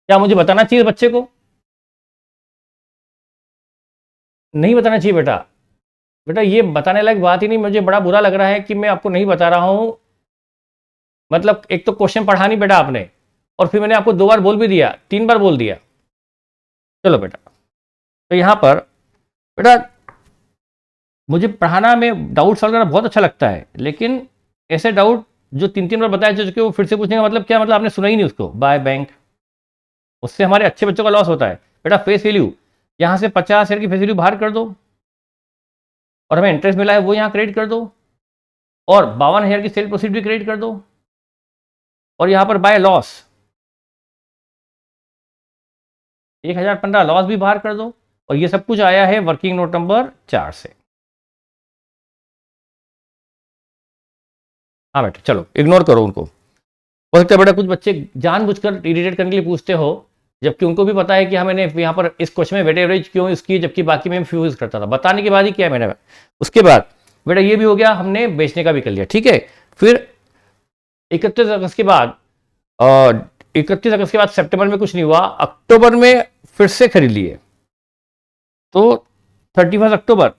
क्या मुझे बताना चाहिए बच्चे को? नहीं बताना चाहिए बेटा। बेटा ये बताने लायक बात ही नहीं, मुझे बड़ा बुरा लग रहा है कि मैं आपको नहीं बता रहा हूं। मतलब एक तो क्वेश्चन पढ़ा नहीं बेटा आपने, और फिर मैंने आपको 2 बार बोल भी दिया, 3 बार बोल दिया। चलो बेटा, तो यहां पर बेटा मुझे पढ़ाना में डाउट सॉल्व करना बहुत अच्छा लगता है, लेकिन ऐसे डाउट जो 3 बार बताया जा चुके वो फिर से पूछने का मतलब क्या? मतलब आपने सुना ही नहीं उसको। बाय बैंक, उससे हमारे अच्छे बच्चों का लॉस होता है। बेटा फेस वैल्यू, यहां से 50 शेयर की फेस वैल्यू बाहर कर दो, और हमें इंटरेस्ट मिला है वो यहां क्रेडिट कर दो, और 52,000 की सेल प्रोसीड भी क्रेडिट कर दो, और यहां पर बाय लॉस 1015 लॉस भी बाहर कर दो, और ये सब कुछ आया है वर्किंग नोट नंबर 4 से। हाँ बेटा चलो इग्नोर करो उनको। हो सकता है बेटा कुछ बच्चे जानबूझकर इरिटेट करने के लिए पूछते हो, जबकि उनको भी पता है कि हाँ मैंने यहाँ पर इस क्वेश्चन में वेटेज एवरेज क्यों यूज की, जबकि बाकी में फ्यू यूज करता था। बताने के बाद ही किया मैंने। उसके बाद बेटा ये भी हो गया, हमने बेचने का भी कर लिया, ठीक है। फिर 31 अगस्त के बाद, और 31 अगस्त के बाद सितंबर में कुछ नहीं हुआ, अक्टूबर में फिर से खरीद लिए, तो 31 अक्टूबर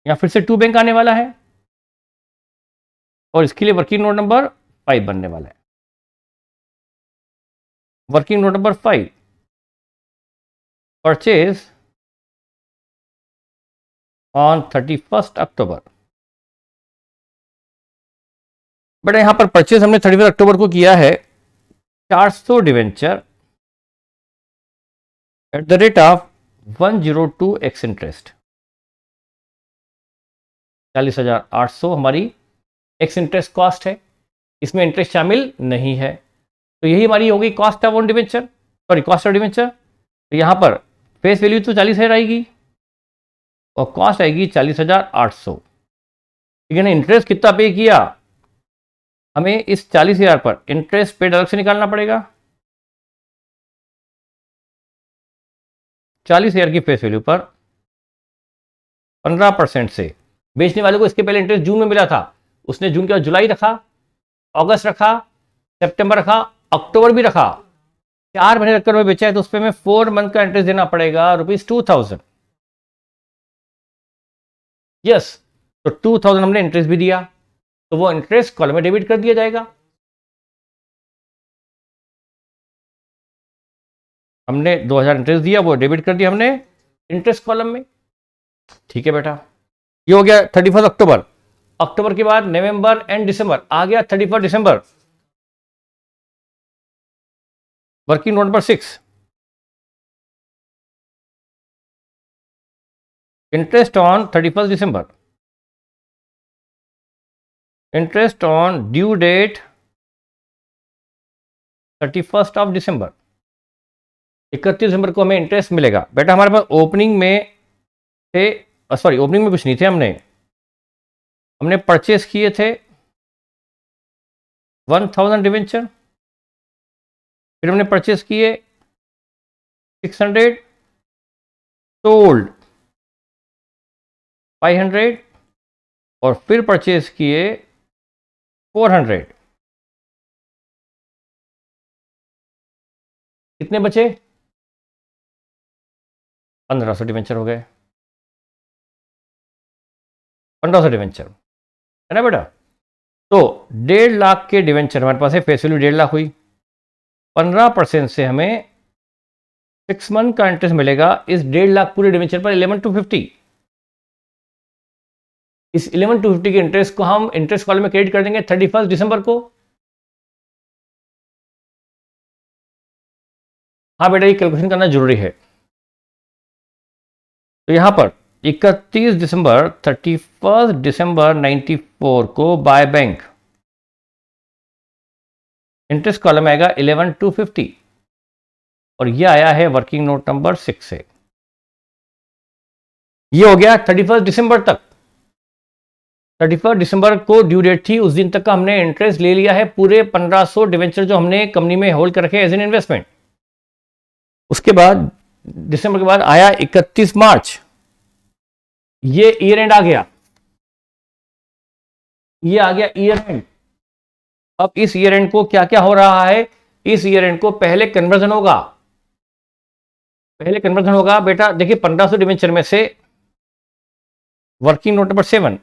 यहाँ फिर से 2 बैंक आने वाला है, और इसके लिए वर्किंग नोट नंबर 5 बनने वाला है। Working note number 5, purchase on 31 October. But यहां पर परचेज हमने 31 अक्टूबर को किया है 400 debenture at the rate of 102x interest. 40,800 हमारी एक्स इंटरेस्ट कॉस्ट है, इसमें इंटरेस्ट शामिल नहीं है, तो यही हमारी होगी cost of on debenture, sorry cost of debenture. तो यहां पर फेस वैल्यू तो 40,000 आएगी, और कॉस्ट आएगी 40,800। ठीक है ना। इंटरेस्ट कितना पे किया, हमें इस 40,000 पर इंटरेस्ट पेड अलग से निकालना पड़ेगा। 40,000 की फेस वैल्यू पर 15% से, बेचने वाले को इसके पहले इंटरेस्ट जून में मिला था, उसने जून के बाद जुलाई रखा, अगस्त रखा, सितंबर रखा, अक्टूबर भी रखा, 4 महीने रखकर में बेचा है, तो उस पर मैं 4 मंथ का इंटरेस्ट देना पड़ेगा ₹2,000। यस, तो 2,000 हमने इंटरेस्ट भी दिया, तो वो इंटरेस्ट कॉलम में डेबिट कर दिया जाएगा। हमने 2,000 इंटरेस्ट दिया, वो डेबिट कर दिया हमने इंटरेस्ट कॉलम में। ठीक है बेटा, ये हो गया 31 अक्टूबर। अक्टूबर के बाद नवंबर एंड दिसंबर, आ गया 31 दिसंबर। Working note number 6, interest on 31 December, interest on due date 31 December. 31 दिसंबर को हमें इंटरेस्ट मिलेगा। बेटा हमारे पास ओपनिंग में थे, सॉरी ओपनिंग में कुछ नहीं थे, हमने परचेस किए थे 1,000 डिवेंचर, फिर हमने परचेस किए 600, सोल्ड 500, और फिर परचेस किए 400। कितने बचे? 1,500 डिवेंचर हो गए। 1,500 डिवेंचर है ना बेटा। तो 1.5 लाख के डिवेंचर हमारे पास है, फेस वैल्यू 1.5 लाख हुई, 15% से हमें 6 मंथ का इंटरेस्ट मिलेगा इस 1.5 लाख पूरे डिवेंचर पर 11,250। इस 11,250 के इंटरेस्ट को हम इंटरेस्ट कॉलम में क्रेडिट कर देंगे 31 दिसंबर को। हाँ बेटा, ये कैलकुलेशन करना जरूरी है। तो यहां पर 31 दिसंबर 31 दिसंबर 94 को बाय बैंक इंटरेस्ट कॉलम आएगा 11,250 और ये आया है वर्किंग नोट नंबर 6 से। ये हो गया 31 दिसंबर तक। 31 दिसंबर को ड्यू डेट थी, उस दिन तक का हमने इंटरेस्ट ले लिया है पूरे 1500 डिवेंचर जो हमने कंपनी में होल्ड कर रखे एज एन इन्वेस्टमेंट। उसके बाद दिसंबर के बाद आया 31 मार्च, ये ईयर एंड आ गया, ये आ गया ईयर एंड। अब इस ईयर एंड को क्या क्या हो रहा है, इस ईयर एंड को पहले कन्वर्जन होगा, पहले कन्वर्जन होगा बेटा। देखिए 1500 डिवेंचर में से working note number 7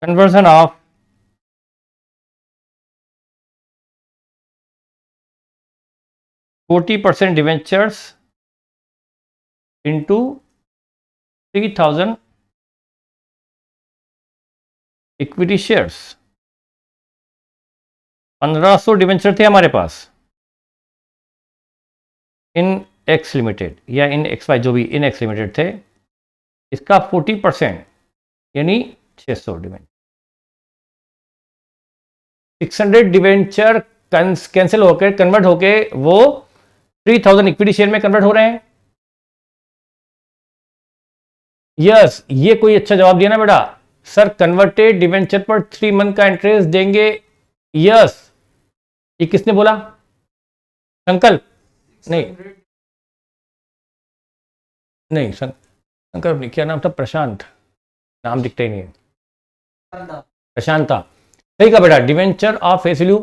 conversion of %40 debentures into 3000 equity shares. 1500 debenture थे हमारे पास इन एक्स लिमिटेड या इन एक्स वाई, जो भी इन एक्स लिमिटेड थे, इसका 40% यानी 600 डिवेंचर। 600 डिवेंचर कैंसिल होकर कन्वर्ट होकर वो 3000 इक्विटी शेयर में कन्वर्ट हो रहे हैं। यस, ये कोई अच्छा जवाब दिया ना बेटा। सर कन्वर्टेड डिवेंचर पर 3 मंथ का इंटरेस्ट देंगे। यस, ये किसने बोला? संकल्प? नहीं नहीं, संकल्प नहीं, क्या नाम था? प्रशांत, नाम दिखता ही नहीं है। प्रशांता, सही कहा बेटा। Debenture of face value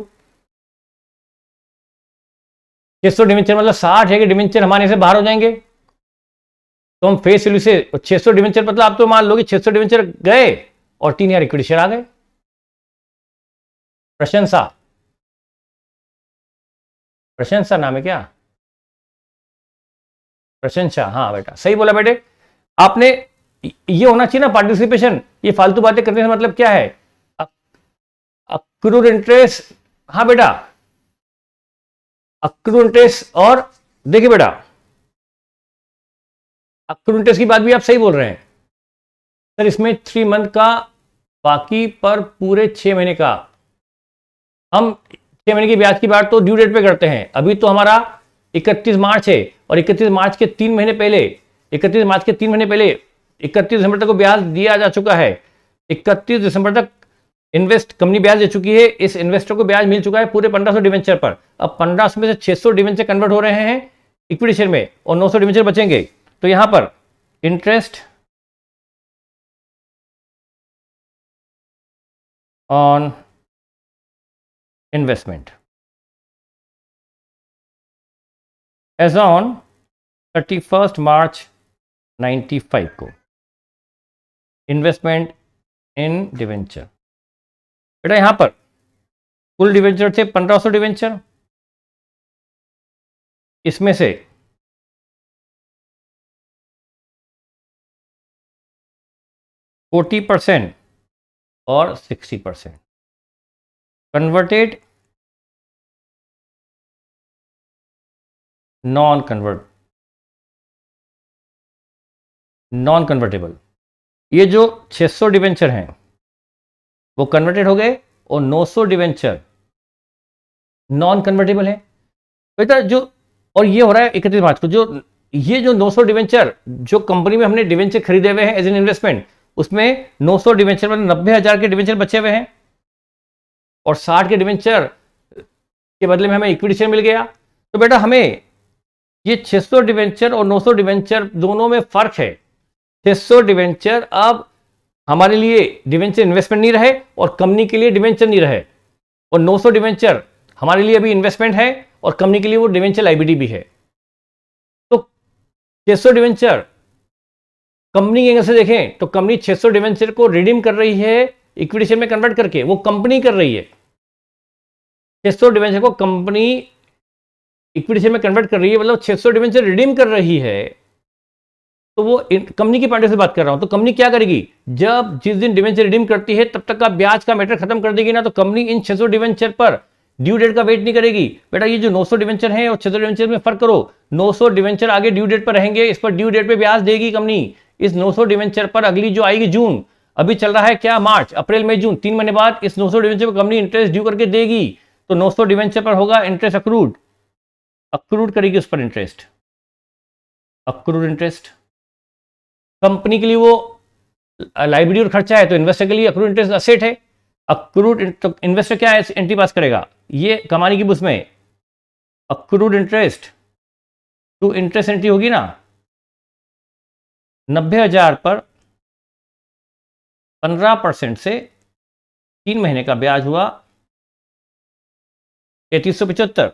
600 debenture मतलब 60 है कि डिवेंचर हमारे से बाहर हो जाएंगे, तो हम फेस वैल्यू से 600 डिवेंचर मतलब आप तो मान लो कि 600 डिवेंचर गए और 3000 इक्विटी शेयर आ गए। प्रशंसा, प्रशंसा नाम है क्या? प्रशंसा, हाँ बेटा सही बोला बेटे आपने। ये होना चाहिए ना पार्टिसिपेशन। ये फालतू बातें करने से मतलब क्या है? अक्रूड इंटरेस्ट, हाँ बेटा अक्रूड इंटरेस्ट। और देखिए बेटा, अक्रूड इंटरेस्ट की बात भी आप सही बोल रहे हैं सर। इसमें 3 मंथ का, बाकी पर पूरे 6 महीने का। हम 6 महीने की ब्याज की बात तो ड्यू डेट पे करते हैं। अभी तो हमारा 31 मार्च है और 31 मार्च के 3 महीने पहले, 31 मार्च के 3 महीने पहले 31 दिसंबर तक को ब्याज दिया जा चुका है। 31 दिसंबर तक इन्वेस्ट कंपनी ब्याज दे चुकी है। इस इन्वेस्टर को ब्याज मिल चुका है पूरे 1500 डिवेंचर पर। अब 1500 में से 600 डिवेंचर कन्वर्ट हो रहे हैं इक्विटी शेयर में और 900 डिवेंचर बचेंगे। तो यहां पर interest on investment as on 31 March 95 को, इन्वेस्टमेंट इन डिवेंचर। बेटा यहां पर कुल डिवेंचर थे 1500 डिवेंचर, इसमें से 40% और 60% कन्वर्टेड नॉन कन्वर्टेबल। ये जो 600 डिवेंचर हैं वो कन्वर्टेड हो गए और 900 डिवेंचर नॉन कन्वर्टेबल है बेटा। जो और ये हो रहा है 31 मार्च को। जो ये जो 900 डिवेंचर जो कंपनी में हमने डिवेंचर खरीदे हुए हैं एज एन इन्वेस्टमेंट, उसमें 900 डिवेंचर मतलब 90,000 के डिवेंचर बचे हुए हैं और 60 के डिवेंचर के बदले में हमें इक्विटी शेयर मिल गया। तो बेटा हमें ये 600 डिवेंचर और 900 डिवेंचर दोनों में फर्क है। 600 डिवेंचर अब हमारे लिए डिवेंचर इन्वेस्टमेंट नहीं रहे और कंपनी के लिए डिवेंचर नहीं रहे, और 900 डिवेंचर हमारे लिए अभी इन्वेस्टमेंट है और कंपनी के लिए वो डिवेंचर लायबिलिटी भी है। तो 600 डिवेंचर कंपनी के एंगल से देखें तो कंपनी 600 डिवेंचर को रिडीम कर रही है इक्विटी शेयर में कन्वर्ट करके, वो कंपनी कर रही है। 600 डिवेंचर को कंपनी इक्विटी शेयर में कन्वर्ट कर रही है, मतलब 600 डिवेंचर रिडीम कर रही है। तो वो कंपनी की पार्टी से बात कर रहा हूं। तो कंपनी क्या करेगी, जब जिस दिन डिवेंचर रिडीम करती है तब तक का ब्याज का मैटर खत्म कर देगी ना, तो कंपनी इन 600 डिवेंचर पर ड्यू डेट का वेट नहीं करेगी। बेटा ये जो 900 डिवेंचर है और 600 डिवेंचर में फर्क करो, 900 डिवेंचर आगे ड्यू डेट पर रहेंगे, इस पर ड्यू डेट पे ब्याज देगी कंपनी। इस 900 डिवेंचर पर अगली जो आएगी जून, अभी चल रहा है क्या मार्च, अप्रैल मई जून, 3 महीने बाद इस 900 डिवेंचर पर कंपनी इंटरेस्ट ड्यू करके देगी। तो 900 डिवेंचर पर होगा इंटरेस्ट अक्रूड करेगी उस पर इंटरेस्ट, अक्रूड इंटरेस्ट। कंपनी के लिए वो लाइबिलिटी और खर्चा है, तो इन्वेस्टर के लिए अक्रूड इंटरेस्ट असेट है। अक्रूड तो इन्वेस्टर क्या है, एंट्री पास करेगा, ये कमाने की बुस में accrued interest to interest entry होगी ना, 90,000 पर 15% से 3 महीने का ब्याज हुआ 3375।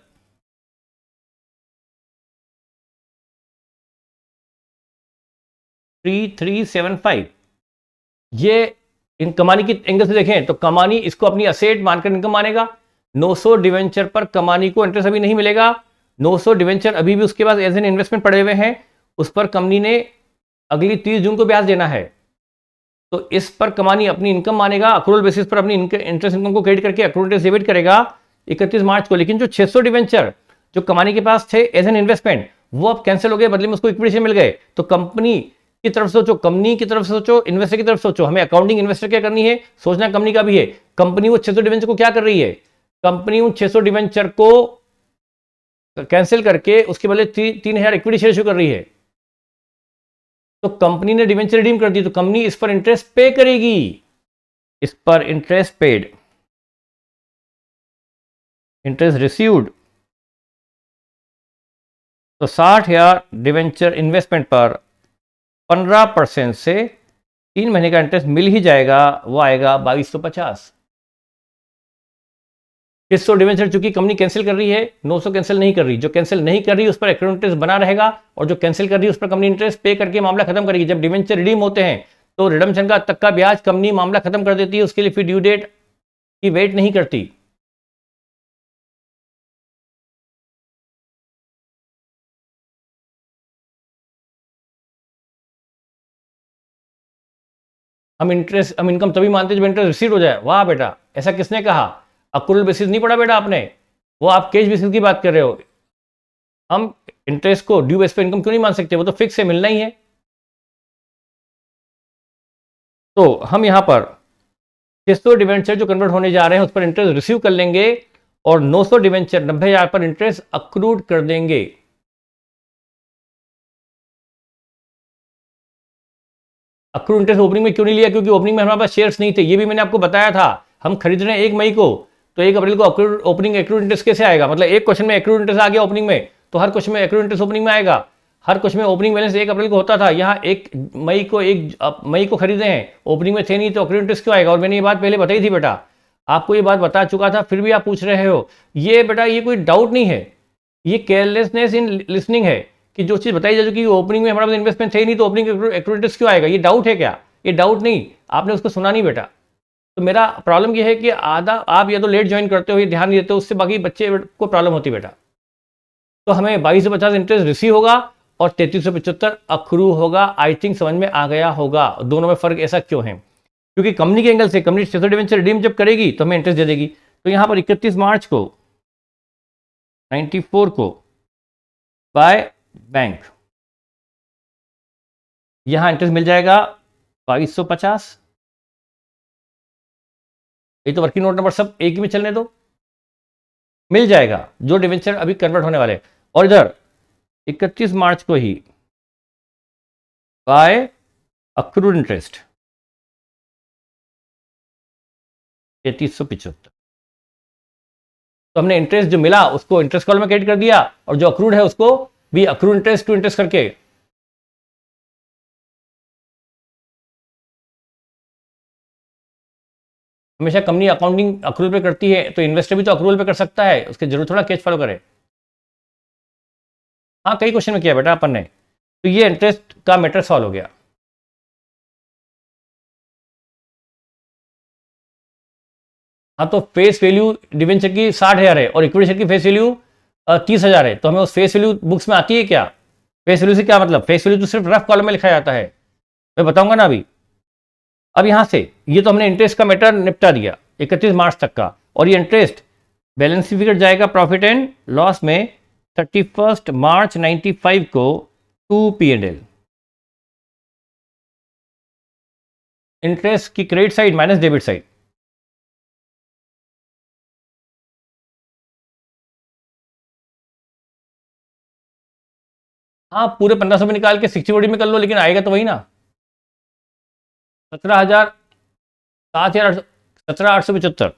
ये इन कमानी की एंगल से देखें तो कमानी इसको अपनी असेट मानकर इनकम मानेगा। 900 डिवेंचर पर कमानी को इंटरेस्ट अभी नहीं मिलेगा, 900 डिवेंचर अभी भी उसके पास एज एन इन्वेस्टमेंट पड़े हुए हैं, उस पर कंपनी ने अगली 30 जून को ब्याज देना है। तो इस पर कमानी अपनी इनकम मानेगा, अक्रूवल बेसिस पर अपनी इंटरेस्ट इनकम को क्रेडिट करके अक्रूवल इंटरेस्ट डेबिट करेगा 31 मार्च को। लेकिन जो 600 डिवेंचर जो कमानी के पास थे एज एन इन्वेस्टमेंट, वो अब कैंसिल हो गए, बदले में उसको इक्विटी शेयर मिल गए। तो कंपनी की तरफ सोचो, कंपनी की तरफ सोचो, इन्वेस्टर की तरफ सोचो। हमें अकाउंटिंग इन्वेस्टर क्या करनी है, सोचना कंपनी का भी है। कंपनी वो 600 डिवेंचर को क्या कर रही है, कंपनी उन 600 डिवेंचर को कैंसिल करके उसके बदले 3,000 इक्विटी शेयर इशू कर रही है। तो कंपनी ने डिवेंचर रिडीम कर दी, तो कंपनी इस पर इंटरेस्ट पे करेगी, इस पर इंटरेस्ट पेड, इंटरेस्ट रिसीव्ड। तो 60,000 डिवेंचर इन्वेस्टमेंट पर 15% से 3 महीने का इंटरेस्ट मिल ही जाएगा, वो आएगा 2250। 600 डिवेंचर चूंकि कंपनी कैंसिल कर रही है, 900 कैंसिल नहीं कर रही। जो कैंसिल नहीं कर रही उस पर अकाउंट इंटरेस्ट बना रहेगा, और जो कैंसिल कर रही है उस पर कंपनी इंटरेस्ट पे करके मामला खत्म करेगी। जब डिवेंचर रिडीम होते हैं तो रिडम्पशन का तक का ब्याज कंपनी मामला खत्म कर देती है, उसके लिए फिर ड्यू डेट की वेट नहीं करती। हम इनकम तभी मानते हैं जब इंटरेस्ट रिसीव हो जाए। वाह बेटा, ऐसा किसने कहा, अक्रूवल बेसिस नहीं पढ़ा बेटा आपने, वो आप कैश बेसिस की बात कर रहे हो। हम इंटरेस्ट को ड्यू बेस पे इनकम क्यों नहीं मान सकते, वो तो फिक्स है, मिलना ही है। तो हम यहां पर 600 डिवेंचर जो कन्वर्ट होने जा रहे हैं उस पर इंटरेस्ट रिसीव कर लेंगे, और 900 डिवेंचर 90,000 पर इंटरेस्ट अक्रूड कर देंगे। अक्रूड इंटरेस्ट ओपनिंग में क्यों नहीं लिया, क्योंकि ओपनिंग में हमारे पास शेयर्स नहीं थे, ये भी मैंने आपको बताया था। हम खरीद रहे हैं 1 मई को, तो 1 अप्रैल को ओपनिंग एक्रूड इंटरेस्ट कैसे आएगा, मतलब एक क्वेश्चन में एक्रूड इंटरेस्ट आ गया ओपनिंग में, तो हर क्वेश्चन में एक्रूड इंटरेस्ट ओपनिंग में आएगा। हर क्वेश्चन में ओपनिंग बैलेंस 1 अप्रैल को होता था, यहाँ 1 मई को खरीदे हैं, ओपनिंग में थे नहीं, तो एक्रूड इंटरेस्ट क्यों आएगा। और मैंने ये बात पहले बताई थी बेटा, आपको ये बात बता चुका था, फिर भी आप पूछ रहे हो। ये बेटा ये कोई डाउट नहीं है, ये केयरलेसनेस इन लिसनिंग है, कि जो चीज़ बताई जा चुकी है ओपनिंग में हमारा पास इन्वेस्टमेंट थे नहीं, तो ओपनिंग एक्रूड इंटरेस्ट क्यों आएगा, ये डाउट है क्या, ये डाउट नहीं, आपने उसको सुना नहीं बेटा। तो मेरा प्रॉब्लम ये है कि आधा आप या तो लेट ज्वाइन करते हो या ध्यान नहीं देते हो, उससे बाकी बच्चे को प्रॉब्लम होती है बेटा। तो हमें 2250 इंटरेस्ट रिसीव होगा और 3375 अक्रू होगा। आई थिंक समझ में आ गया होगा दोनों में फर्क ऐसा क्यों है, क्योंकि कंपनी के एंगल से कंपनी 600 डिवेंचर रिडीम जब करेगी तो हमें इंटरेस्ट दे देगी। तो यहाँ पर 31 मार्च को 94 को बाय बैंक यहाँ इंटरेस्ट मिल जाएगा 2250। ये तो वर्किंग नोट नंबर सब एक ही में चलने दो, मिल जाएगा जो डिवेंचर अभी कन्वर्ट होने वाले। और इधर 31 मार्च को ही बाय अक्रूड इंटरेस्ट 3375। तो हमने इंटरेस्ट जो मिला उसको इंटरेस्ट कॉलम में क्रेडिट कर दिया, और जो अक्रूड है उसको भी अक्रूड इंटरेस्ट टू इंटरेस्ट करके हमेशा कंपनी अकाउंटिंग अक्रूवल पे करती है, तो इन्वेस्टर भी तो अक्रूवल पे कर सकता है, उसके जरूरत थोड़ा कैश फॉलो करे। हाँ कई क्वेश्चन में किया बेटा अपन ने, तो ये इंटरेस्ट का मैटर सॉल्व हो गया। हाँ, तो फेस वैल्यू डिवेंचर की 60,000 है और इक्विटी शेयर की फेस वैल्यू 30,000 है, तो हमें उस फेस वैल्यू बुक्स में आती है क्या? फेस वैल्यू से क्या मतलब? फेस वैल्यू तो सिर्फ रफ कॉलम में लिखा जाता है, मैं बताऊंगा ना अभी। अब यहां से ये तो हमने इंटरेस्ट का मैटर निपटा दिया 31 मार्च तक का, और ये इंटरेस्ट बैलेंस फिगर जाएगा प्रॉफिट एंड लॉस में 31 मार्च 95 को टू P&L। इंटरेस्ट की credit side minus debit side. हाँ, पूरे 1500 में निकाल के 60 में कर लो, लेकिन आएगा तो वही ना, 17,000, 7,800, 17,875,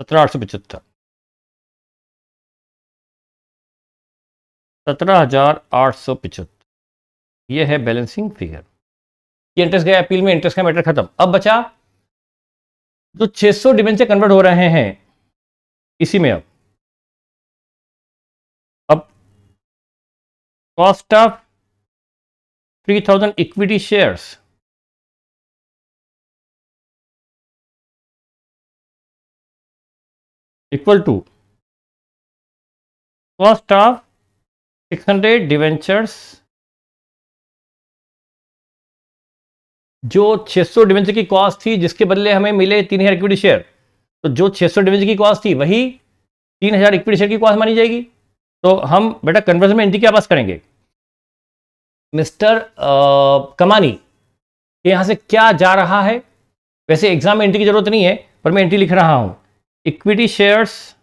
17,875, 17,875, ये है बैलेंसिंग फिगर। ये इंटरेस्ट गया अपील में, इंटरेस्ट का मैटर खत्म। अब बचा जो 600 डिबेंचर कन्वर्ट हो रहे हैं इसी में। अब cost of 3,000 equity shares equal to cost of 600 debentures. जो 600 डिवेंचर की कॉस्ट थी जिसके बदले हमें मिले 3,000 इक्विटी शेयर, तो जो 600 डिवेंचर की कॉस्ट थी वही 3,000 इक्विटी शेयर की कॉस्ट मानी जाएगी। तो हम बेटा कन्वर्जन में एंट्री क्या पास करेंगे? मिस्टर कमानी कि यहां से क्या जा रहा है। वैसे एग्जाम में एंट्री की जरूरत नहीं है, पर मैं एंट्री लिख रहा हूं, equity shares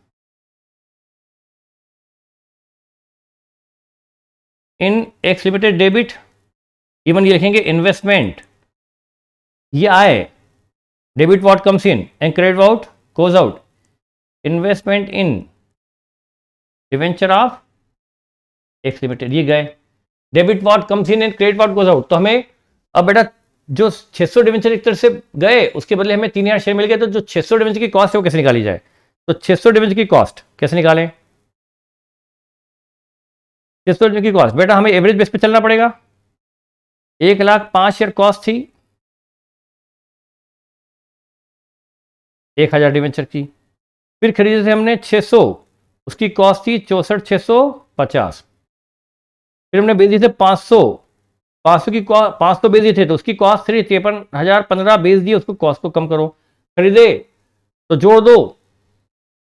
in x limited debit, even ये लिखेंगे इन्वेस्टमेंट, ये आए debit what comes in and credit what goes out, investment in debenture of X limited, ये गए debit what comes in and credit what goes out. तो हमें अब बेटा जो 600 डिवेंचर एक तरह से गए उसके बदले हमें 3,000 शेयर मिल गए, तो जो 600 डिवेंचर की कॉस्ट है वो कैसे निकाली जाए? तो 600 डिवेंचर की कॉस्ट कैसे निकालें? 600 डिवेंचर की कॉस्ट बेटा हमें एवरेज बेस पे चलना पड़ेगा। 1,05,000 शेयर कॉस्ट थी 1,000 डिवेंचर की, फिर खरीदे थे हमने 600, उसकी कॉस्ट थी 64,650, फिर हमने बेच दिए थे 500, 500 की 500 बेच दिए थे तो उसकी कॉस्ट थी 53,015, बेच दिए, उसको कॉस्ट को कम करो। खरीदे तो जोड़ दो,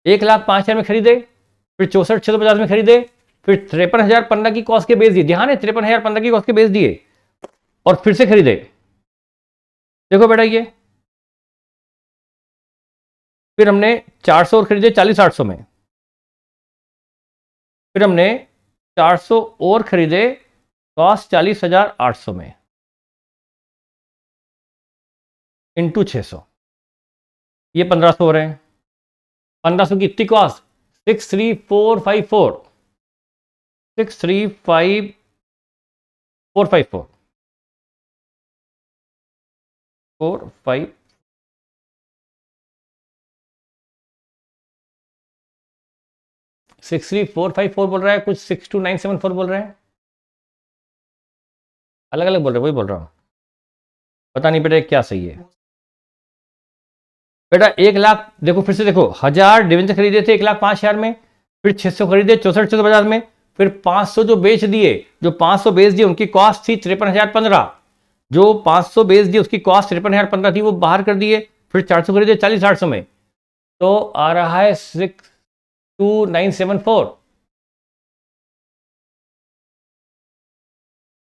1,05,000 में खरीदे, फिर 64,650 में खरीदे, फिर 53,015 की कॉस्ट के बेच दिए, ध्यान है 53,015 की कॉस्ट के बेच दिए, और फिर से खरीदे। देखो बेटा ये फिर हमने 400 और खरीदे 40,800 में, फिर हमने 400 और खरीदे कॉस्ट 40,800 में इंटू 600, ये 1,500 हो रहे हैं। 1,500 की इतनी कॉस्ट 63454, 635,454, 45, 63454 बोल रहा है, कुछ 62,974 बोल रहे हैं, अलग अलग बोल रहे हैं, वही बोल रहा हूं, पता नहीं बेटा क्या सही है। बेटा 1,00,000 देखो, फिर से देखो, 1,000 डिवेंचर खरीदे थे 1,05,000 में, फिर 600 खरीदे 64,650 में, फिर 500 जो बेच दिए, जो 500 बेच दिए उनकी कॉस्ट थी 53,015, जो 500 बेच दिए उसकी कॉस्ट 53,015 थी, वो बाहर कर दिए, फिर 400 खरीदे 40,800 में, तो आ रहा है 62,974,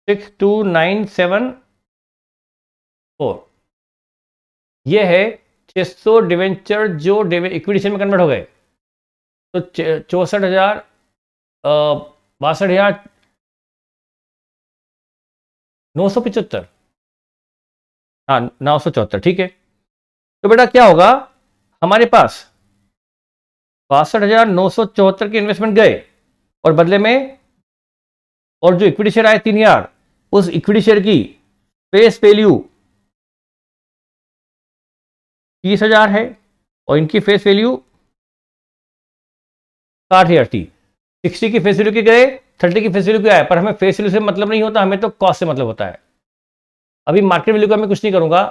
62,974, ये है 600 डिवेंचर जो इक्विटी शेयर में कन्वर्ट हो गए। तो 64,000, 62,975, हाँ 974, ठीक है। तो बेटा क्या होगा, हमारे पास 62,974 के इन्वेस्टमेंट गए, और बदले में और जो इक्विटी शेयर आए 3,000, उस इक्विटी शेयर की फेस वैल्यू 30,000 है, और इनकी फेस वैल्यू 60,000 थी। 60 की फेस वैल्यू के गए, 30 की फेस वैल्यू के आए, पर हमें फेस वैल्यू से मतलब नहीं होता, हमें तो कॉस्ट से मतलब होता है। अभी मार्केट वैल्यू का मैं कुछ नहीं करूंगा,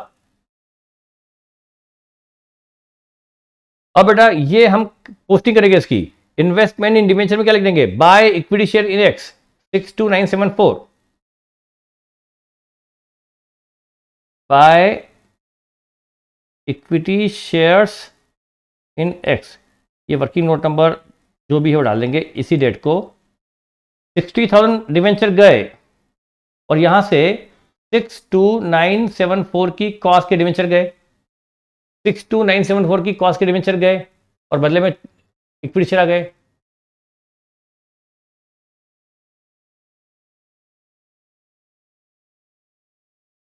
अब बेटा ये हम पोस्टिंग करेंगे इसकी, इन्वेस्टमेंट इन डिवेंचर में क्या लिख देंगे, by equity share index 62974, by equity shares in x, ये वर्किंग नोट नंबर जो भी है वो डाल देंगे इसी डेट को। 60,000 डिवेंचर गए और यहां से 62974 की कॉस्ट के डिवेंचर गए, 62974 की कॉस्ट के डिवेंचर गए और बदले में इक्विटी शेयर आ गए।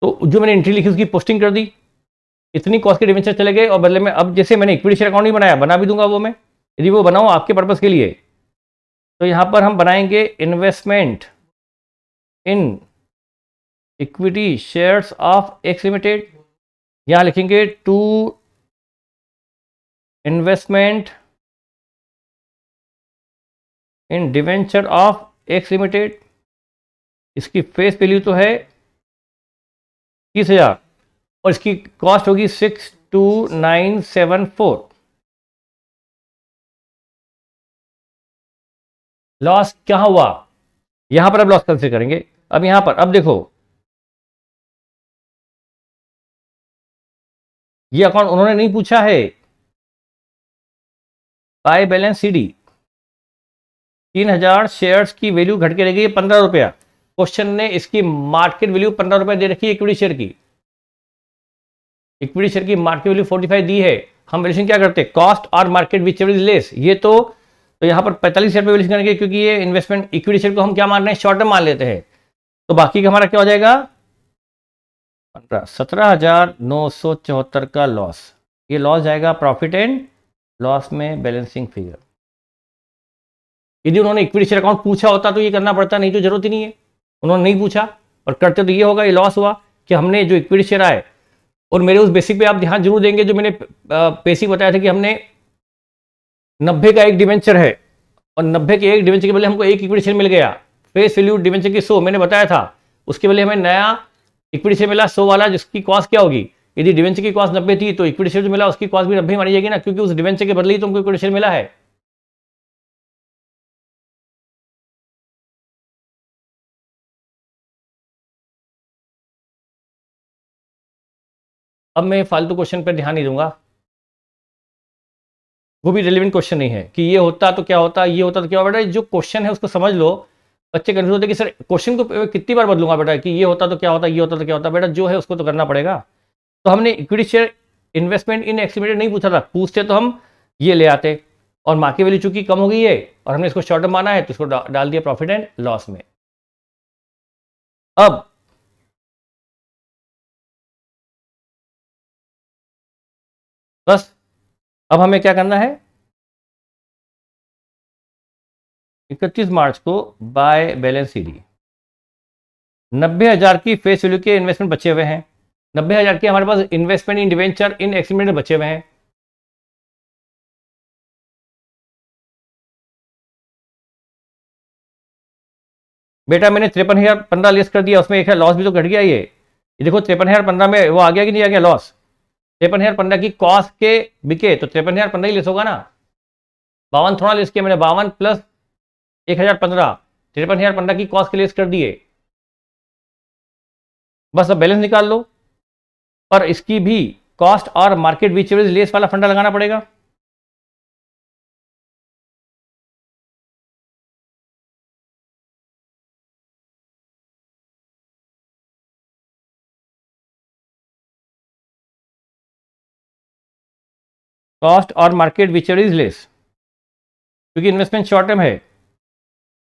तो जो मैंने एंट्री लिखी उसकी पोस्टिंग कर दी, इतनी कॉस्ट के डिवेंचर चले गए और बदले में अब जैसे मैंने इक्विटी शेयर अकाउंट नहीं बनाया, बना भी दूंगा वो मैं, यदि वो बनाऊं आपके पर्पस के लिए, तो यहां पर हम बनाएंगे investment in equity shares of X limited, यहां लिखेंगे to investment in debenture of X limited, इसकी फेस वैल्यू तो है 30,000 और इसकी कॉस्ट होगी 62974। लॉस क्या हुआ, यहां पर अब लॉस कंसिडर करेंगे। अब यहां पर अब देखो, ये अकाउंट उन्होंने नहीं पूछा है, बाय बैलेंस सीडी 3000 शेयर्स की वैल्यू घट के रह गई 15 रुपया। क्वेश्चन ने इसकी मार्केट वैल्यू 15 रुपया दे रखी है इक्विटी शेयर की, इक्विटी शेयर की मार्केट वैल्यू 45 दी है। हम वैल्यूएशन क्या करते हैं, कॉस्ट और market which ever is less, ये तो यहां पर 45 रुपये वैल्यूएशन करेंगे क्योंकि ये इन्वेस्टमेंट इक्विटी शेयर को हम क्या मान रहे हैं, शॉर्ट टर्म मान लेते हैं। तो बाकी का हमारा क्या हो जाएगा, 17,974 का लॉस, ये लॉस जाएगा प्रॉफिट एंड लॉस में बैलेंसिंग फिगर। यदि उन्होंने इक्विटी शेयर अकाउंट पूछा होता तो ये करना पड़ता, नहीं तो जरूरत ही नहीं है, उन्होंने नहीं पूछा और करते तो ये होगा, ये लॉस हुआ कि हमने जो इक्विटी शेयर आए, और मेरे उस बेसिक पे आप ध्यान जरूर देंगे जो मैंने बेसिक बताया था कि हमने 90 का एक डिवेंचर है और 90 के एक डिवेंचर के बदले हमको एक इक्विटी शेयर मिल गया, फेस वैल्यू डिवेंचर की 100 मैंने बताया था, उसके बदले हमें नया इक्विटी शेयर मिला 100 वाला, जिसकी कॉस्ट क्या होगी, यदि डिवेंचर की कॉस्ट 90 थी तो इक्विटी शेयर जो मिला उसकी कॉस्ट भी 90 मानी जाएगी ना, क्योंकि उस डिवेंचर के बदले ही तुमको इक्विटी शेयर मिला है। अब मैं फालतू क्वेश्चन पर ध्यान नहीं दूंगा, वो भी रिलेवेंट क्वेश्चन नहीं है कि ये होता तो क्या होता, ये होता तो क्या होता, बेटा जो क्वेश्चन है उसको समझ लो। बच्चे कंफ्यूज होते कि सर क्वेश्चन को कितनी बार बदलूंगा बेटा, कि ये होता तो क्या होता, ये होता तो क्या होता, बेटा जो है उसको तो करना पड़ेगा। तो हमने इक्विटी शेयर इन्वेस्टमेंट इन एक्सलिमिटेड नहीं पूछा था, पूछते तो हम ये ले आते, और मार्केट वैल्यू चूंकि कम हो गई है और हमने इसको शॉर्ट टर्म माना है तो इसको डाल दिया प्रॉफिट एंड लॉस में। अब बस, अब हमें क्या करना है, 31 मार्च को बाय बैलेंस सीडी 90,000 की फेस वैल्यू के इन्वेस्टमेंट बचे हुए हैं, 90,000 के हमारे पास investment in debenture in experiment बचे हुए हैं। बेटा मैंने 53,015 लेस कर दिया, उसमें एक है लॉस भी तो घट गया, ये देखो 53,015 में वो आ गया कि नहीं आ गया लॉस, 53,015 की कॉस्ट के बिके तो 53,015 ही लेस होगा ना, 52 थोड़ा लेस किया मैंने, 52 प्लस 1,015, 53,015 की कॉस्ट के लेस कर दिए। बस अब बैलेंस निकाल लो, पर इसकी भी कॉस्ट और मार्केट विच एवरेज लेस वाला फंडा लगाना पड़ेगा। कॉस्ट और मार्केट विच एवरेज लेस, क्योंकि इन्वेस्टमेंट शॉर्ट टर्म है